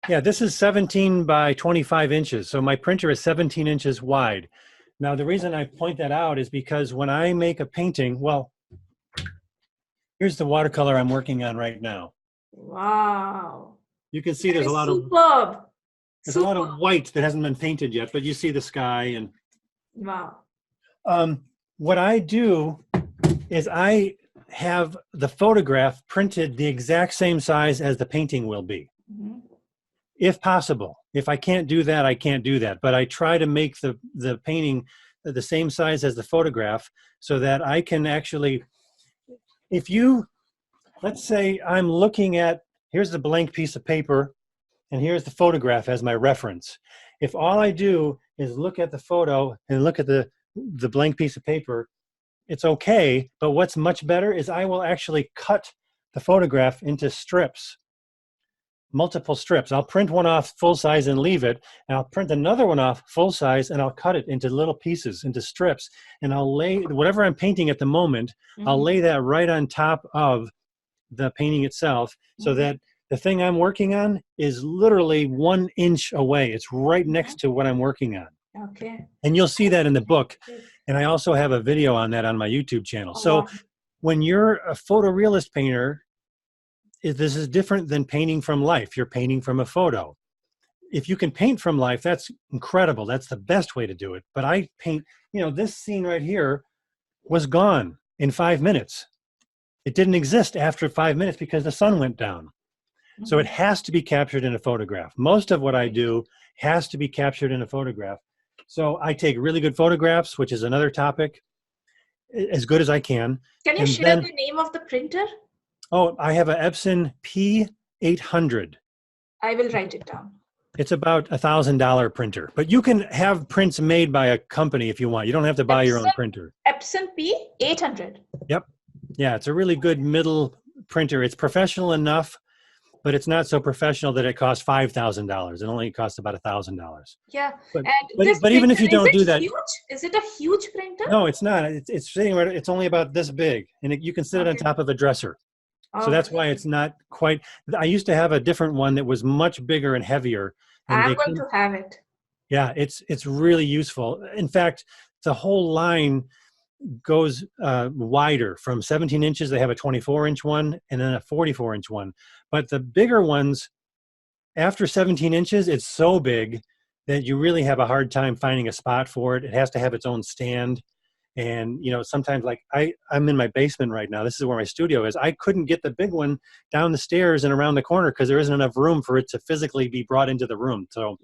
yeah, this is 17 by 25 inches. So my printer is 17 inches wide. Now, the reason I point that out is because when I make a painting, well, here's the watercolor I'm working on right now. Wow, You can see that there's a is lot of superb. there's a lot Super. of white that hasn't been painted yet, but you see the sky. And Wow. what I do is I have the photograph printed the exact same size as the painting will be, Mhm. if possible. If I can't do that, I can't do that. But I try to make the painting the same size as the photograph so that I can actually, if you, let's say I'm looking at, here's the blank piece of paper, and here's the photograph as my reference. If all I do is look at the photo and look at the blank piece of paper, it's okay. But what's much better is I will actually cut the photograph into strips, multiple strips. I'll print one off full size and leave it, and I'll print another one off full size and I'll cut it into little pieces, into strips, and I'll lay whatever I'm painting at the moment, I'll Mhm. lay that right on top of the painting itself, so Mhm. that the thing I'm working on is literally 1 inch away. It's right Mhm. next to what I'm working on. Okay. And you'll see that in the book. Good. And I also have a video on that on my YouTube channel. Oh, So wow. when you're a photorealist painter, this is different than painting from life. You're painting from a photo. If you can paint from life, that's incredible. That's the best way to do it. But I paint, this scene right here was gone in 5 minutes. It didn't exist after 5 minutes because the sun went down. So it Mhm. has to be captured in a photograph. Most of what I Right. do has to be captured in a photograph. So I take really good photographs, which is another topic, as good as I can. Can you And share then, the name of the printer? oh, I have an Epson P800. I will write it down. It's about $1,000 printer, but you can have prints made by a company if you want. You don't have to buy your own Epson, printer. Epson P800. Yep. Yeah, it's a really good middle printer. It's professional enough, but it's not so professional that it costs $5,000. It only costs about $1,000. Yeah. But And but this but even printer, if you is don't it do that, huge? Is it a huge printer? no, it's not. It's sitting right. It's only about this big, and you can sit it on Okay. top of a dresser. So that's Okay. why it's not quite. I used to have a different one that was much bigger and heavier, and I'm they going come. to have it. Yeah, it's really useful. In fact, the whole line goes wider from 17 inches. They have a 24-inch one and then a 44-inch one. But the bigger ones, after 17 inches, it's so big that you really have a hard time finding a spot for it. It has to have its own stand. And sometimes, like I'm in my basement right now. This is where my studio is. I couldn't get the big one down the stairs and around the corner because there isn't enough room for it to physically be brought into the room. So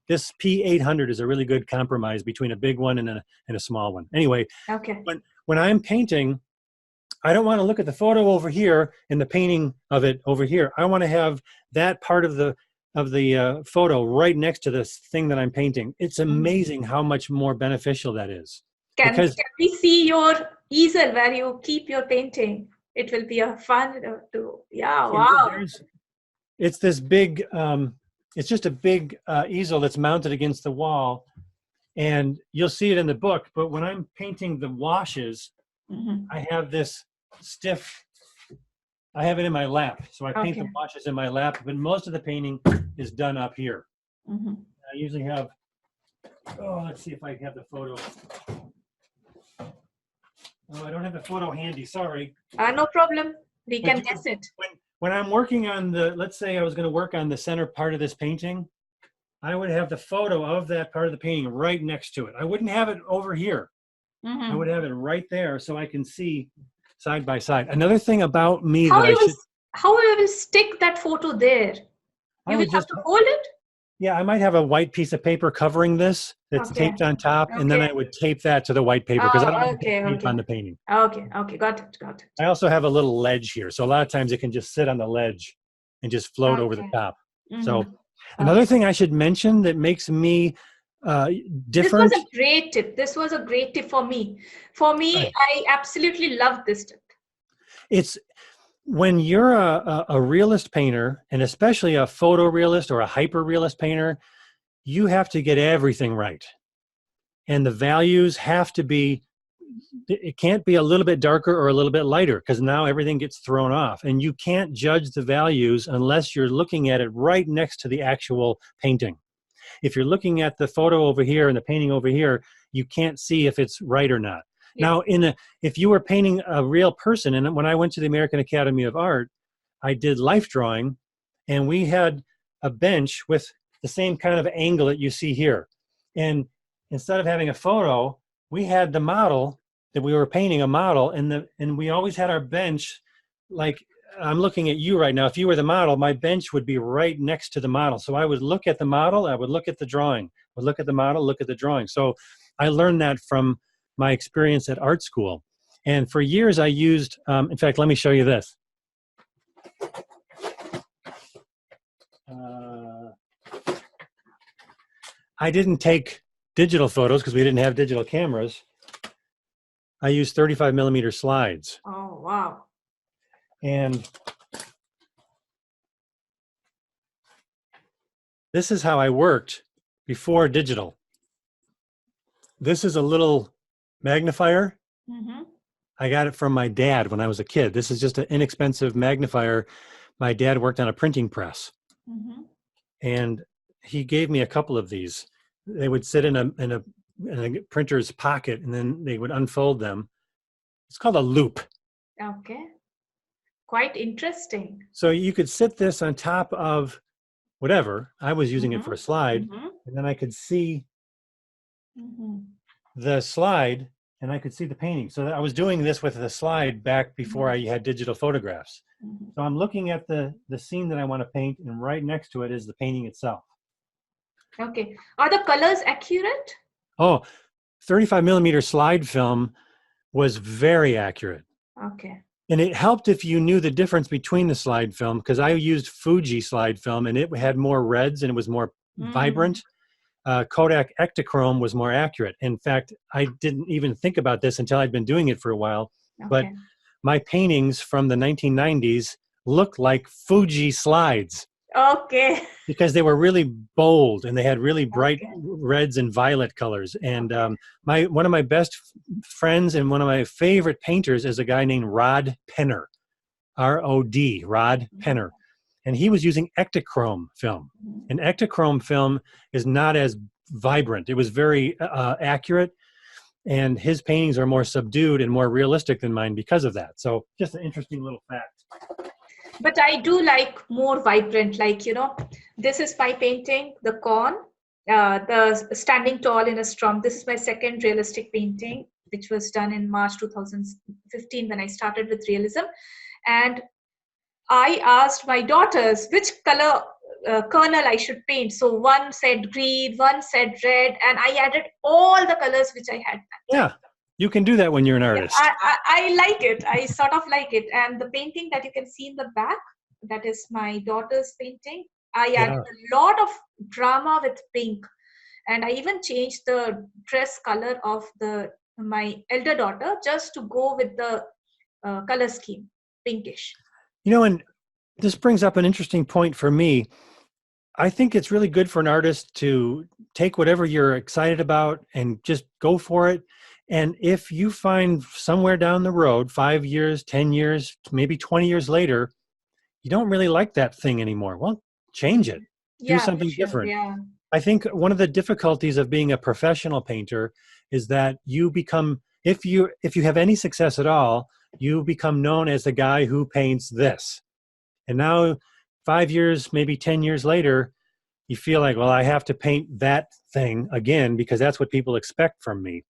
this P800 is a really good compromise between a big one and a small one. Anyway, Okay. when I'm painting, I don't want to look at the photo over here and the painting of it over here. I want to have that part of the photo right next to this thing that I'm painting. It's Mhm. amazing how much more beneficial that is. Can Because we see your easel where you keep your painting? It will be a fun to yeah, wow. it's this big, it's just a big easel that's mounted against the wall, and you'll see it in the book. But when I'm painting the washes, Mhm. I have this stiff. I have it in my lap, so I paint Okay. the washes in my lap. But most of the painting is done up here. Mhm. I usually have. Oh, let's see if I have the photo. Oh, I don't have the photo handy. Sorry. No problem. We But can guess it. when I'm working on let's say I was going to work on the center part of this painting, I would have the photo of that part of the painting right next to it. I wouldn't have it over here. I would Mhm. have it right there so I can see side by side. Another thing about me How that I you will should, how you will stick that photo there? I You will would have just, to hold it? yeah, I might have a white piece of paper covering this that's Okay. taped on top, and then Okay. I would tape that to the white paper because I don't Oh, want to get okay, paint okay. on the painting. Okay, okay. Got it, got it. I also have a little ledge here. So a lot of times it can just sit on the ledge and just float over the Okay. top. So Mhm. another Okay. thing I should mention that makes me This was different. a great tip. This was a great tip for me. For me, Right. I absolutely love this tip. It's when you're a realist painter, and especially a photorealist or a hyper realist painter, you have to get everything right. And the values have to be, it can't be a little bit darker or a little bit lighter because now everything gets thrown off. And you can't judge the values unless you're looking at it right next to the actual painting. If you're looking at the photo over here and the painting over here, you can't see if it's right or not. Yes. Now, if you were painting a real person, and when I went to the American Academy of Art, I did life drawing, and we had a bench with the same kind of angle that you see here. And instead of having a photo, we had the model that we were painting a model, and we always had our bench like I'm looking at you right now. If you were the model, my bench would be right next to the model. So I would look at the model, I would look at the drawing, I would look at the model, look at the drawing. So I learned that from my experience at art school. And for years I used, in fact, let me show you this. I didn't take digital photos because we didn't have digital cameras. I used 35 millimeter slides. Oh, wow. And this is how I worked before digital. This is a little magnifier. Mm-hmm. I got it from my dad when I was a kid. This is just an inexpensive magnifier. My dad worked on a printing press, Mm-hmm. and he gave me a couple of these. They would sit in a printer's pocket, and then they would unfold them. It's called a loop. Okay. Quite interesting. So you could sit this on top of whatever. I was using it Mm-hmm. for a slide, Mm-hmm. and then I could see Mm-hmm. the slide, and I could see the painting. So I was doing this with the slide back before I had digital photographs. Mm-hmm. So I'm looking at the scene that I want to paint, and right next to it is the painting itself. Okay. Are the colors accurate? Oh, 35 millimeter slide film was very accurate. Okay. And it helped if you knew the difference between the slide film, because I used Fuji slide film and it had more reds and it was more vibrant. Kodak Ektachrome was more accurate. In fact, I didn't even think about this until I'd been doing it for a while. But Okay. my paintings from the 1990s look like Fuji slides Okay. because they were really bold and they had really bright Okay. reds and violet colors. And one of my best friends and one of my favorite painters is a guy named Rod Penner, R-O-D, Rod Penner. And he was using Ektachrome film. And Ektachrome film is not as vibrant. It was very accurate. And his paintings are more subdued and more realistic than mine because of that. So just an interesting little fact. But I do like more vibrant, like, this is my painting, the corn, the standing tall in a storm. This is my second realistic painting, which was done in March 2015 when I started with realism. And I asked my daughters which color kernel I should paint. So one said green, one said red, and I added all the colors which I had. Yeah, you can do that when you're an Yeah, artist. I like it. I sort of like it. And the painting that you can see in the back, that is my daughter's painting. I added Yeah. a lot of drama with pink, and I even changed the dress color of my elder daughter just to go with the color scheme, pinkish. And this brings up an interesting point for me. I think it's really good for an artist to take whatever you're excited about and just go for it. And if you find somewhere down the road, 5 years, 10 years, maybe 20 years later, you don't really like that thing anymore, well, change it, do Yeah, for something sure. different. Yeah. I think one of the difficulties of being a professional painter is that you become, if you have any success at all, you become known as the guy who paints this. And now 5 years, maybe 10 years later, you feel like, well, I have to paint that thing again because that's what people expect from me.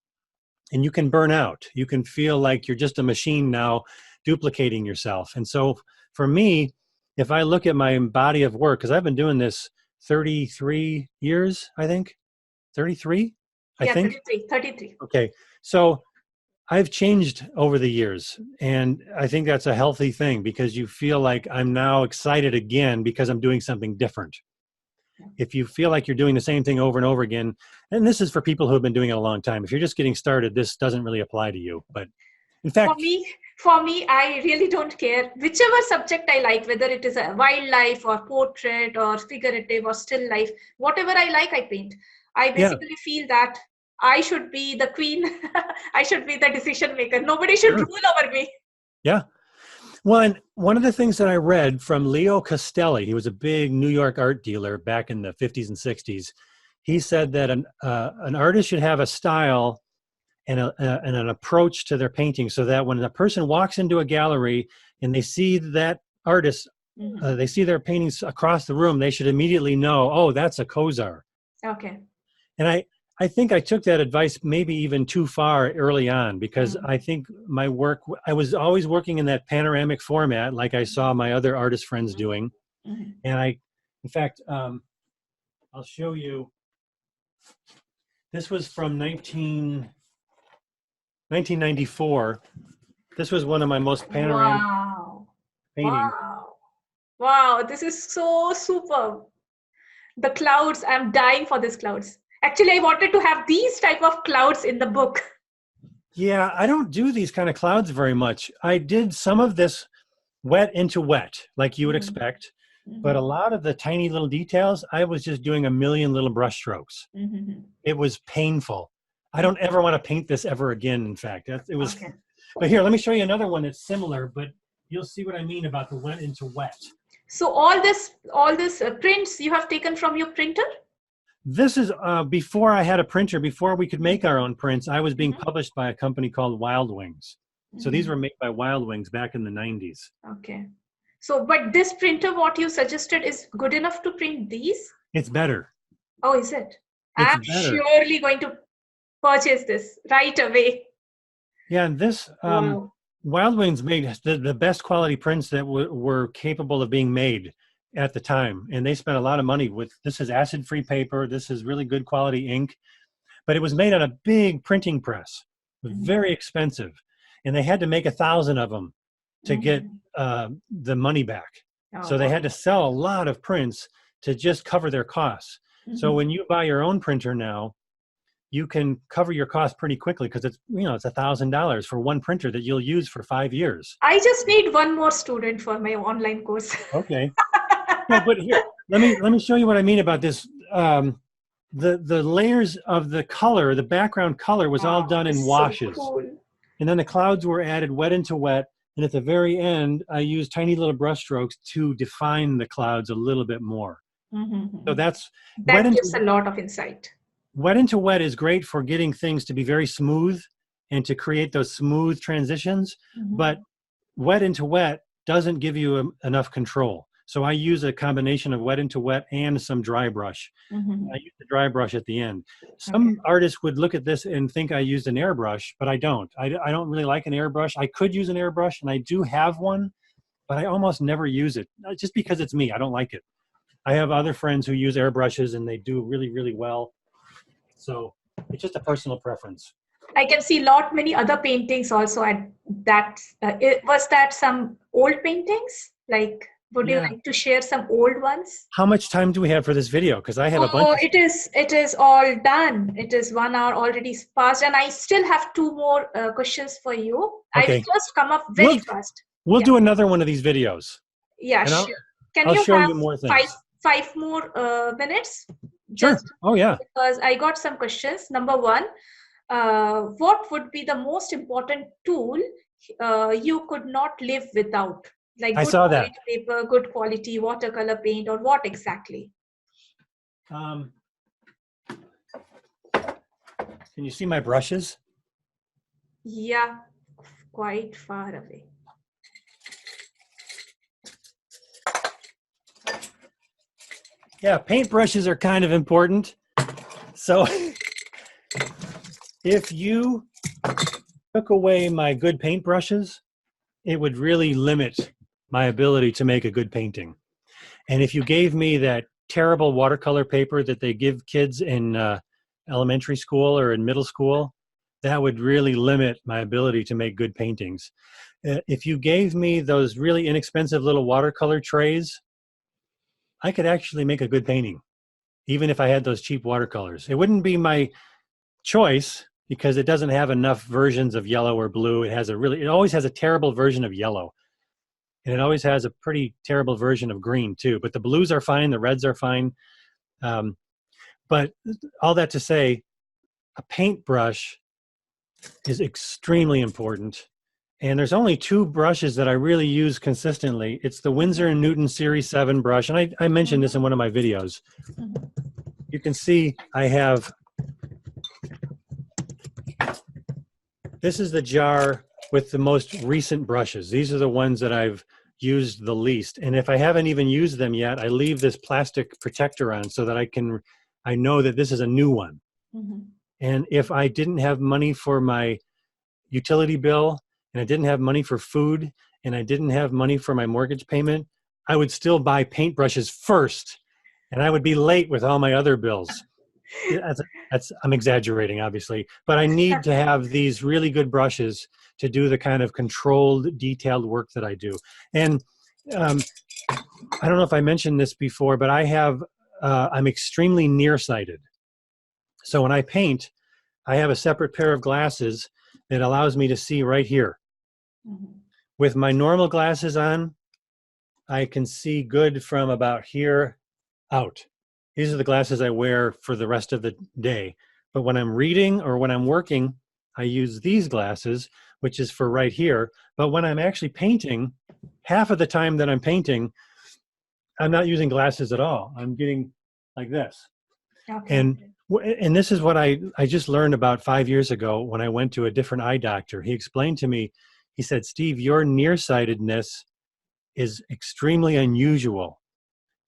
And you can burn out. You can feel like you're just a machine now duplicating yourself. And so for me, if I look at my body of work, because I've been doing this 33 years, I think, 33, I Yeah, think. 33, 33. Okay. So I've changed over the years, and I think that's a healthy thing because you feel like I'm now excited again because I'm doing something different. If you feel like you're doing the same thing over and over again, and this is for people who have been doing it a long time, if you're just getting started, this doesn't really apply to you. But in For fact, me, for me, I really don't care. Whichever subject I like, whether it is a wildlife or portrait or figurative or still life, whatever I like, I paint. I yeah, basically feel that I should be the queen. I should be the decision maker. Nobody should sure. rule over me. Yeah. Well, and one of the things that I read from Leo Castelli, he was a big New York art dealer back in the 50s and 60s. He said that an artist should have a style and an approach to their painting so that when a person walks into a gallery and they see that artist, Mhm. they see their paintings across the room, they should immediately know, oh, that's a Kozar. Okay. And I think I took that advice maybe even too far early on because Mhm. I think my work, I was always working in that panoramic format like I saw my other artist friends doing. Mhm. And in fact, I'll show you, this was from 1994. This was one of my most panoramic Wow. paintings. Wow. Wow. This is so superb. The clouds, I'm dying for these clouds. Actually, I wanted to have these type of clouds in the book. Yeah, I don't do these kind of clouds very much. I did some of this wet into wet, like you would Mhm. expect, but a Mhm. lot of the tiny little details, I was just doing a million little brush strokes. Mhm. It was painful. I don't ever want to paint this ever again, in fact. It was, Okay. but here, let me show you another one that's similar, but you'll see what I mean about the wet into wet. So all this prints you have taken from your printer? This is before I had a printer, before we could make our own prints, I was being Mhm. published by a company called Wild Wings. So these were Mhm. made by Wild Wings back in the 90s. Okay. So, but this printer, what you suggested, is good enough to print these? It's better. Oh, is it? It's I'm better. surely going to purchase this right away. Yeah, and this Wow. Wild Wings made the best quality prints that were capable of being made at the time. And they spent a lot of money with, this is acid-free paper, this is really good quality ink, but it was made on a big printing press, Mhm. very expensive. And they had to make 1,000 of them to get Mhm. the money back. Oh, So they wow. had to sell a lot of prints to just cover their costs. So Mhm. when you buy your own printer now, you can cover your costs pretty quickly because it's $1,000 for one printer that you'll use for 5 years. I just need one more student for my online course. Okay. No, but here, let me show you what I mean about this. The layers of the color, the background color was all Wow, done in so washes. cool. And then the clouds were added wet into wet. And at the very end, I used tiny little brush strokes to define the clouds a little bit more. So Mhm. that's wet That gives a into lot of insight. wet into wet is great for getting things to be very smooth and to create those smooth transitions. But Mhm. wet into wet doesn't give you enough control. So I use a combination of wet into wet and some dry brush. I Mhm. use the dry brush at the end. Okay. Some artists would look at this and think I used an airbrush, but I don't. I don't really like an airbrush. I could use an airbrush, and I do have one, but I almost never use it, just because it's me. I don't like it. I have other friends who use airbrushes, and they do really, really well. So it's just a personal preference. I can see lot many other paintings also at that. Was that some old paintings like? Would you Yeah. like to share some old ones? How much time do we have for this video? Because I have a bunch. Oh, it is all done. It is 1 hour already passed, and I still have two more questions for you. Okay. I've just come up very fast. We'll Yeah. do another one of these videos. Yeah, And sure. Can I'll you show have you more five things. five more minutes? Sure. Just Oh, yeah. because I got some questions. Number one, what would be the most important tool you could not live without? Like I good saw quality that. paper, good quality watercolor paint, or what exactly? Can you see my brushes? Yeah, quite far away. Yeah, paintbrushes are kind of important. So if you took away my good paintbrushes, it would really limit my ability to make a good painting. And if you gave me that terrible watercolor paper that they give kids in elementary school or in middle school, that would really limit my ability to make good paintings. If you gave me those really inexpensive little watercolor trays, I could actually make a good painting, even if I had those cheap watercolors. It wouldn't be my choice because it doesn't have enough versions of yellow or blue. It always has a terrible version of yellow. And it always has a pretty terrible version of green too. But the blues are fine, the reds are fine. But all that to say, a paintbrush is extremely important. And there's only two brushes that I really use consistently. It's the Winsor & Newton Series 7 brush. And I mentioned this in one of my videos. You can see I have, this is the jar with the most recent brushes. These are the ones that I've used the least. And if I haven't even used them yet, I leave this plastic protector on so that I know that this is a new one. Mm-hmm. And if I didn't have money for my utility bill, and I didn't have money for food, and I didn't have money for my mortgage payment, I would still buy paintbrushes first, and I would be late with all my other bills. I'm exaggerating, obviously, but I need to have these really good brushes to do the kind of controlled, detailed work that I do. And I don't know if I mentioned this before, but I'm extremely nearsighted. So when I paint, I have a separate pair of glasses that allows me to see right here. Mm-hmm. With my normal glasses on, I can see good from about here out. These are the glasses I wear for the rest of the day. But when I'm reading or when I'm working, I use these glasses, which is for right here. But when I'm actually painting, half of the time that I'm painting, I'm not using glasses at all. I'm getting like this. Okay. And this is what I just learned about 5 years ago when I went to a different eye doctor. He explained to me, he said, Steve, your nearsightedness is extremely unusual.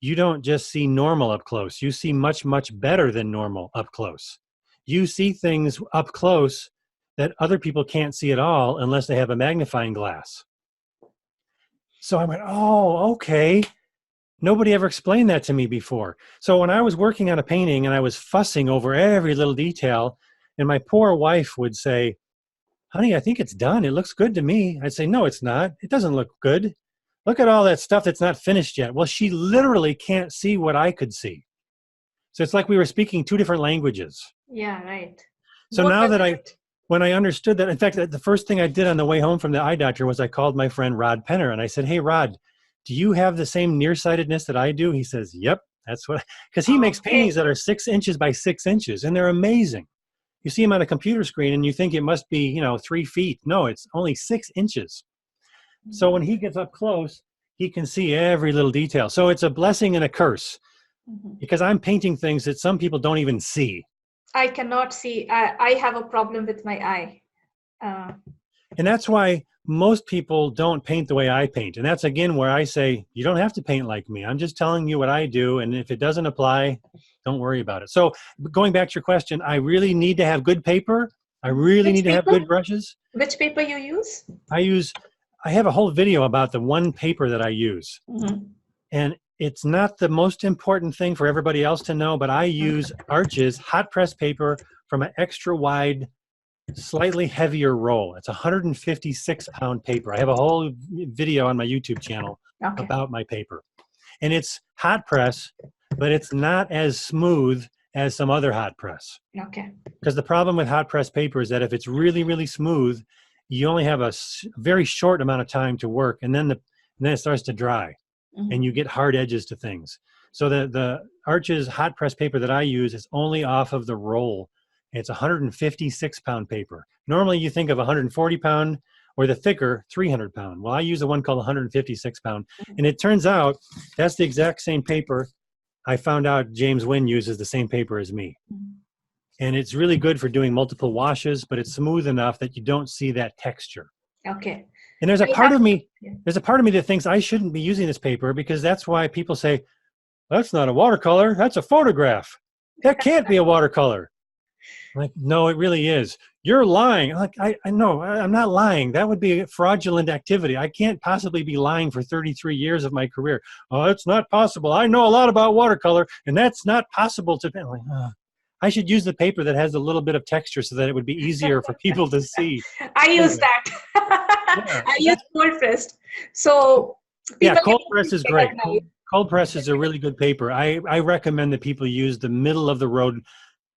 You don't just see normal up close. You see much, much better than normal up close. You see things up close that other people can't see at all unless they have a magnifying glass. So I went, oh, okay. Nobody ever explained that to me before. So when I was working on a painting and I was fussing over every little detail, and my poor wife would say, honey, I think it's done. It looks good to me. I'd say, no, it's not. It doesn't look good. Look at all that stuff that's not finished yet. Well, she literally can't see what I could see. So it's like we were speaking two different languages. Yeah, right. So Both now are that correct. when I understood that, in fact, the first thing I did on the way home from the eye doctor was I called my friend Rod Penner and I said, hey, Rod, do you have the same nearsightedness that I do? He says, yep, that's what, because he makes paintings that are 6 inches by 6 inches and they're amazing. You see them on a computer screen and you think it must be, 3 feet. No, it's only 6 inches. So when he gets up close, he can see every little detail. So it's a blessing and a curse because I'm painting things that some people don't even see. I cannot see. I have a problem with my eye. And that's why most people don't paint the way I paint. And that's, again, where I say, you don't have to paint like me. I'm just telling you what I do. And if it doesn't apply, don't worry about it. So going back to your question, I really need to have good paper. I really need to have good brushes. Which paper you use? I have a whole video about the one paper that I use. And it's not the most important thing for everybody else to know, but I use Arches hot press paper from an extra wide slightly heavier roll. It's 156-pound paper. I have a whole video on my YouTube channel Okay. about my paper. And it's hot press, but it's not as smooth as some other hot press. Okay. Because the problem with hot press paper is that if it's really, really smooth, you only have a very short amount of time to work, and then it starts to dry, and you get hard edges to things. So the Arches hot press paper that I use is only off of the roll. It's 156-pound paper. Normally you think of 140-pound or the thicker 300-pound. Well, I use the one called 156-pound. And it turns out that's the exact same paper. I found out James Wynn uses the same paper as me. And it's really good for doing multiple washes, but it's smooth enough that you don't see that texture. Okay. And there's a part of me that thinks I shouldn't be using this paper, because that's why people say, that's not a watercolor, that's a photograph. That can't be a watercolor. I'm like, no, it really is. You're lying. I'm like, I know, I'm not lying. That would be fraudulent activity. I can't possibly be lying for 33 years of my career. Oh, it's not possible. I know a lot about watercolor, and that's not possible to. I'm like, I should use the paper that has a little bit of texture so that it would be easier for people to see. I use that. I use cold pressed. So yeah, cold press is great. Cold press is a really good paper. I recommend that people use the middle of the road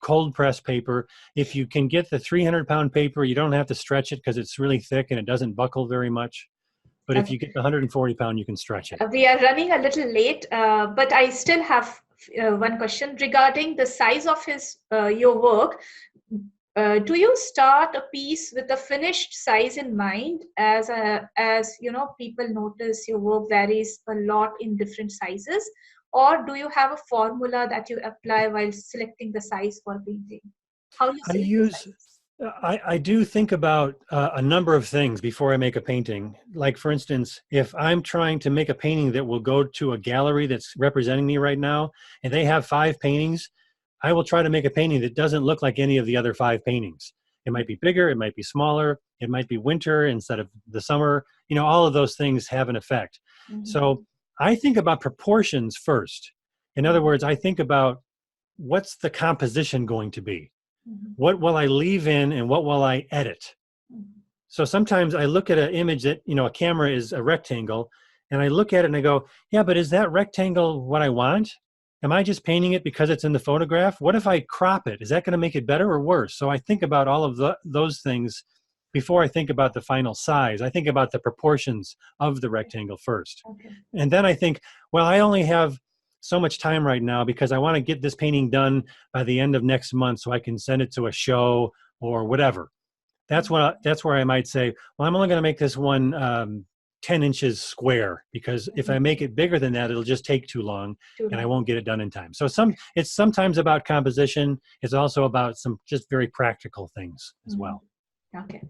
cold press paper. If you can get the 300-pound paper, you don't have to stretch it because it's really thick and it doesn't buckle very much. But if you get the 140-pound, you can stretch it. We are running a little late, but I still have one question regarding the size of your work. Do you start a piece with a finished size in mind, as you know, people notice your work varies a lot in different sizes, or do you have a formula that you apply while selecting the size for painting? How you I do think about a number of things before I make a painting. Like, for instance, if I'm trying to make a painting that will go to a gallery that's representing me right now, and they have 5 paintings, I will try to make a painting that doesn't look like any of the other 5 paintings. It might be bigger, it might be smaller, it might be winter instead of the summer. You know, all of those things have an effect. So I think about proportions first. In other words, I think about what's the composition going to be? What will I leave in and what will I edit? So sometimes I look at an image that, you know, a camera is a rectangle, and I look at it and I go, yeah, but is that rectangle what I want? Am I just painting it because it's in the photograph? What if I crop it? Is that going to make it better or worse? So I think about all of those things before I think about the final size. I think about the proportions of the rectangle first. And then I think, well, I only have so much time right now because I want to get this painting done by the end of next month so I can send it to a show or whatever. That's where I might say, well, I'm only going to make this one 10 inches square, because if I make it bigger than that, it'll just take too long and I won't get it done in time. So it's sometimes about composition. It's also about some just very practical things as well. Okay.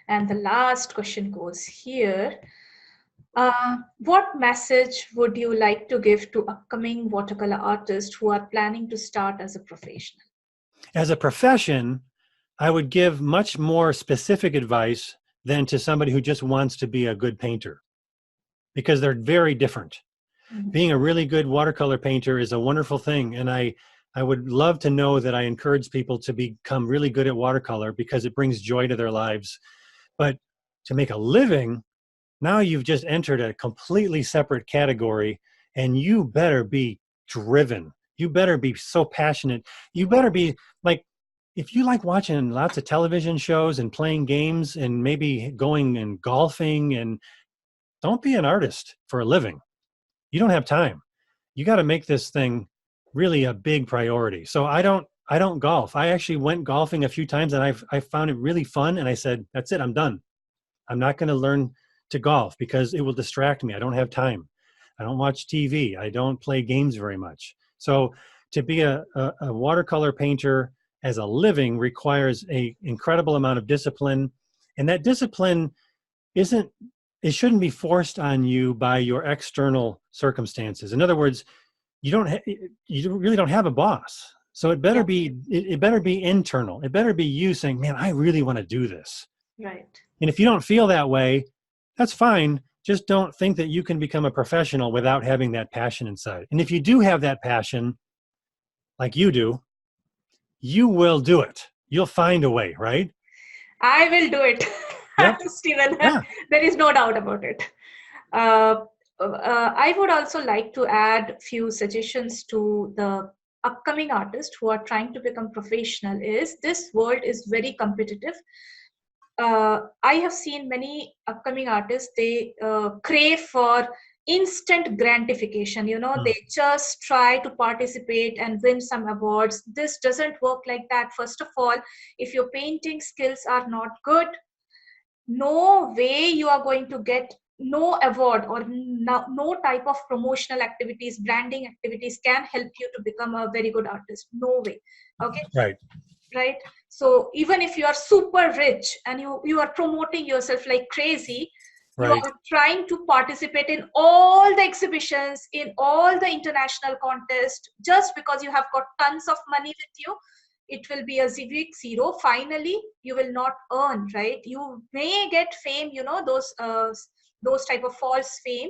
And the last question goes here. What message would you like to give to upcoming watercolor artists who are planning to start as a professional? As a profession, I would give much more specific advice than to somebody who just wants to be a good painter, because they're very different. Being a really good watercolor painter is a wonderful thing, and I would love to know that I encourage people to become really good at watercolor because it brings joy to their lives. But to make a living, now you've just entered a completely separate category, and you better be driven. You better be so passionate. You better be like, if you like watching lots of television shows and playing games and maybe going and golfing, and don't be an artist for a living. You don't have time. You got to make this thing really a big priority. So I don't golf. I actually went golfing a few times, and I found it really fun. And I said, that's it, I'm done. I'm not going to learn to golf because it will distract me. I don't have time. I don't watch TV. I don't play games very much. So to be a watercolor painter as a living requires an incredible amount of discipline. And that discipline it shouldn't be forced on you by your external circumstances. In other words, you really don't have a boss. So it better be internal. It better be you saying, man, I really want to do this. Right. And if you don't feel that way, that's fine. Just don't think that you can become a professional without having that passion inside. And if you do have that passion, like you do, you will do it. You'll find a way, right? I will do it, Yep. Steven. Yeah. There is no doubt about it. Uh, I would also like to add few suggestions to the upcoming artists who are trying to become professional. Is this world is very competitive. I have seen many upcoming artists, they crave for instant gratification. Mm. They just try to participate and win some awards. This doesn't work like that. First of all, if your painting skills are not good, no way you are going to get no award or no type of promotional activities, branding activities can help you to become a very good artist. No way. Okay, Right. right? So even if you are super rich and you are promoting yourself like crazy, you Right. are trying to participate in all the exhibitions, in all the international contests, just because you have got tons of money with you, it will be a big zero. Finally you will not earn, right? You may get fame, those type of false fame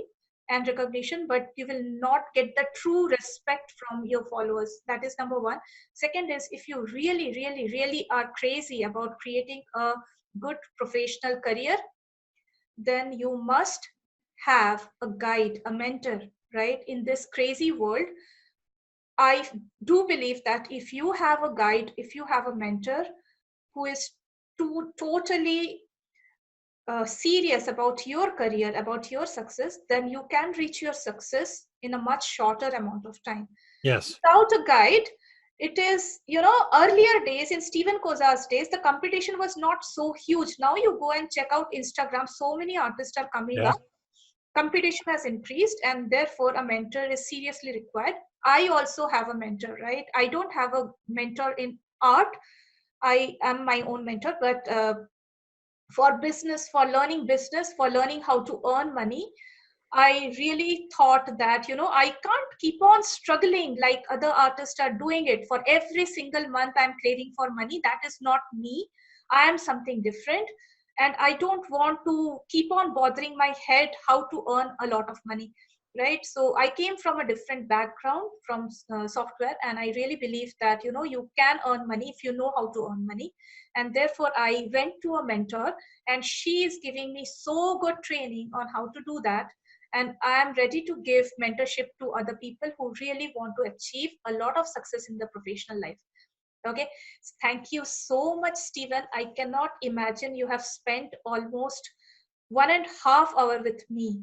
and recognition, but you will not get the true respect from your followers. That is number one. Second is, if you really, really, really are crazy about creating a good professional career, then you must have a guide, a mentor, right? In this crazy world, I do believe that if you have a guide, if you have a mentor who is totally serious about your career, about your success, then you can reach your success in a much shorter amount of time. Yes. Without a guide, it is, earlier days, in Steven Kozar's days, the competition was not so huge. Now you go and check out Instagram, so many artists are coming Yeah. up. Competition has increased, and therefore a mentor is seriously required. I also have a mentor, right? I don't have a mentor in art. I am my own mentor, but for business, for learning how to earn money, I really thought that, I can't keep on struggling like other artists are doing it. For every single month, I'm craving for money. That is not me. I am something different. And I don't want to keep on bothering my head how to earn a lot of money. Right. So I came from a different background from software. And I really believe that, you can earn money if you know how to earn money. And therefore, I went to a mentor, and she is giving me so good training on how to do that, and I am ready to give mentorship to other people who really want to achieve a lot of success in the professional life. Okay, thank you so much, Steven. I cannot imagine you have spent almost 1.5 hours with me,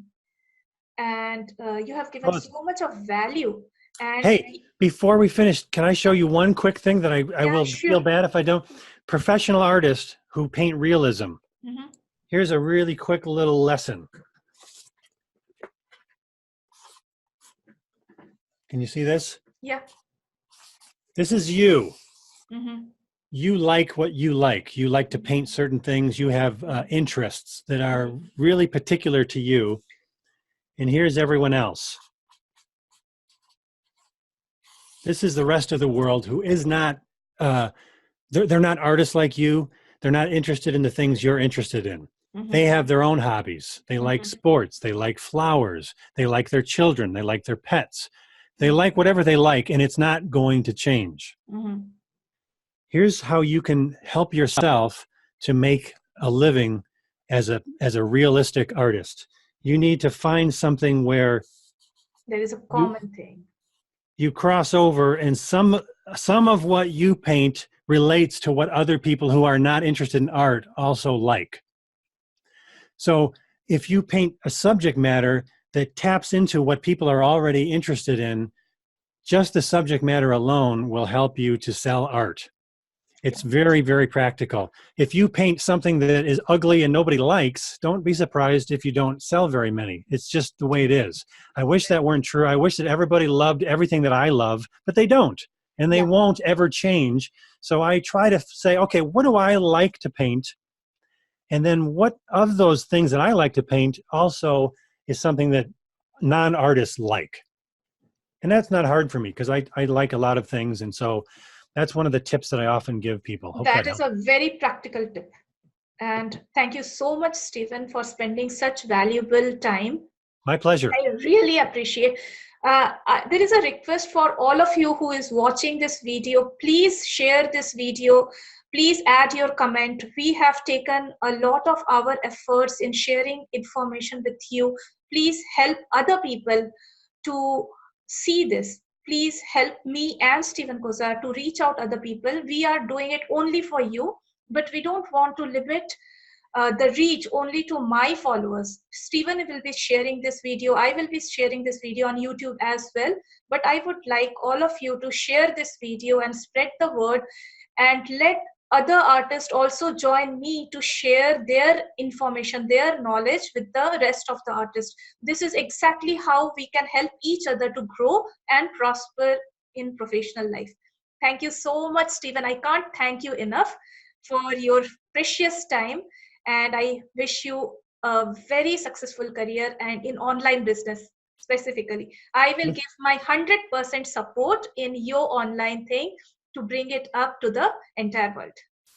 and you have given Well, so much of value. And hey, before we finish, can I show you one quick thing that I yeah, will sure. feel bad if I don't? Professional artists who paint realism. Mm-hmm. Here's a really quick little lesson. Can you see this? Yeah. This is you. Mm-hmm. You like what you like. You like to paint certain things. You have interests that are really particular to you. And here's everyone else. This is the rest of the world who is not, they're not artists like you. They're not interested in the things you're interested in. Mm-hmm. They have their own hobbies. They like sports. They like flowers. They like their children. They like their pets. They like whatever they like, and it's not going to change. Mm-hmm. Here's how you can help yourself to make a living as a realistic artist. You need to find something where There is a common thing. you cross over, and some of what you paint relates to what other people who are not interested in art also like. So if you paint a subject matter that taps into what people are already interested in, just the subject matter alone will help you to sell art. It's very, very practical. If you paint something that is ugly and nobody likes, don't be surprised if you don't sell very many. It's just the way it is. I wish that weren't true. I wish that everybody loved everything that I love, but they don't. And they won't ever change. So I try to say, okay, what do I like to paint? And then what of those things that I like to paint also is something that non-artists like. And that's not hard for me because I like a lot of things. And so that's one of the tips that I often give people. Hope That that is helps. a very practical tip. And thank you so much, Stephen, for spending such valuable time. My pleasure. I really appreciate. There is a request for all of you who is watching this video. Please share this video. Please add your comment. We have taken a lot of our efforts in sharing information with you. Please help other people to see this. Please help me and Steven Kozar to reach out other people. We are doing it only for you, but we don't want to limit the reach only to my followers. Steven will be sharing this video. I will be sharing this video on YouTube as well. But I would like all of you to share this video and spread the word, and let other artists also join me to share their information, their knowledge with the rest of the artists. This is exactly how we can help each other to grow and prosper in professional life. Thank you so much, Steven. I can't thank you enough for your precious time, and I wish you a very successful career and in online business specifically. I will give my 100% support in your online thing to bring it up to the entire world.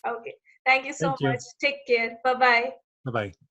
Okay. Thank you so Thank you. much. Take care. Bye-bye. Bye-bye.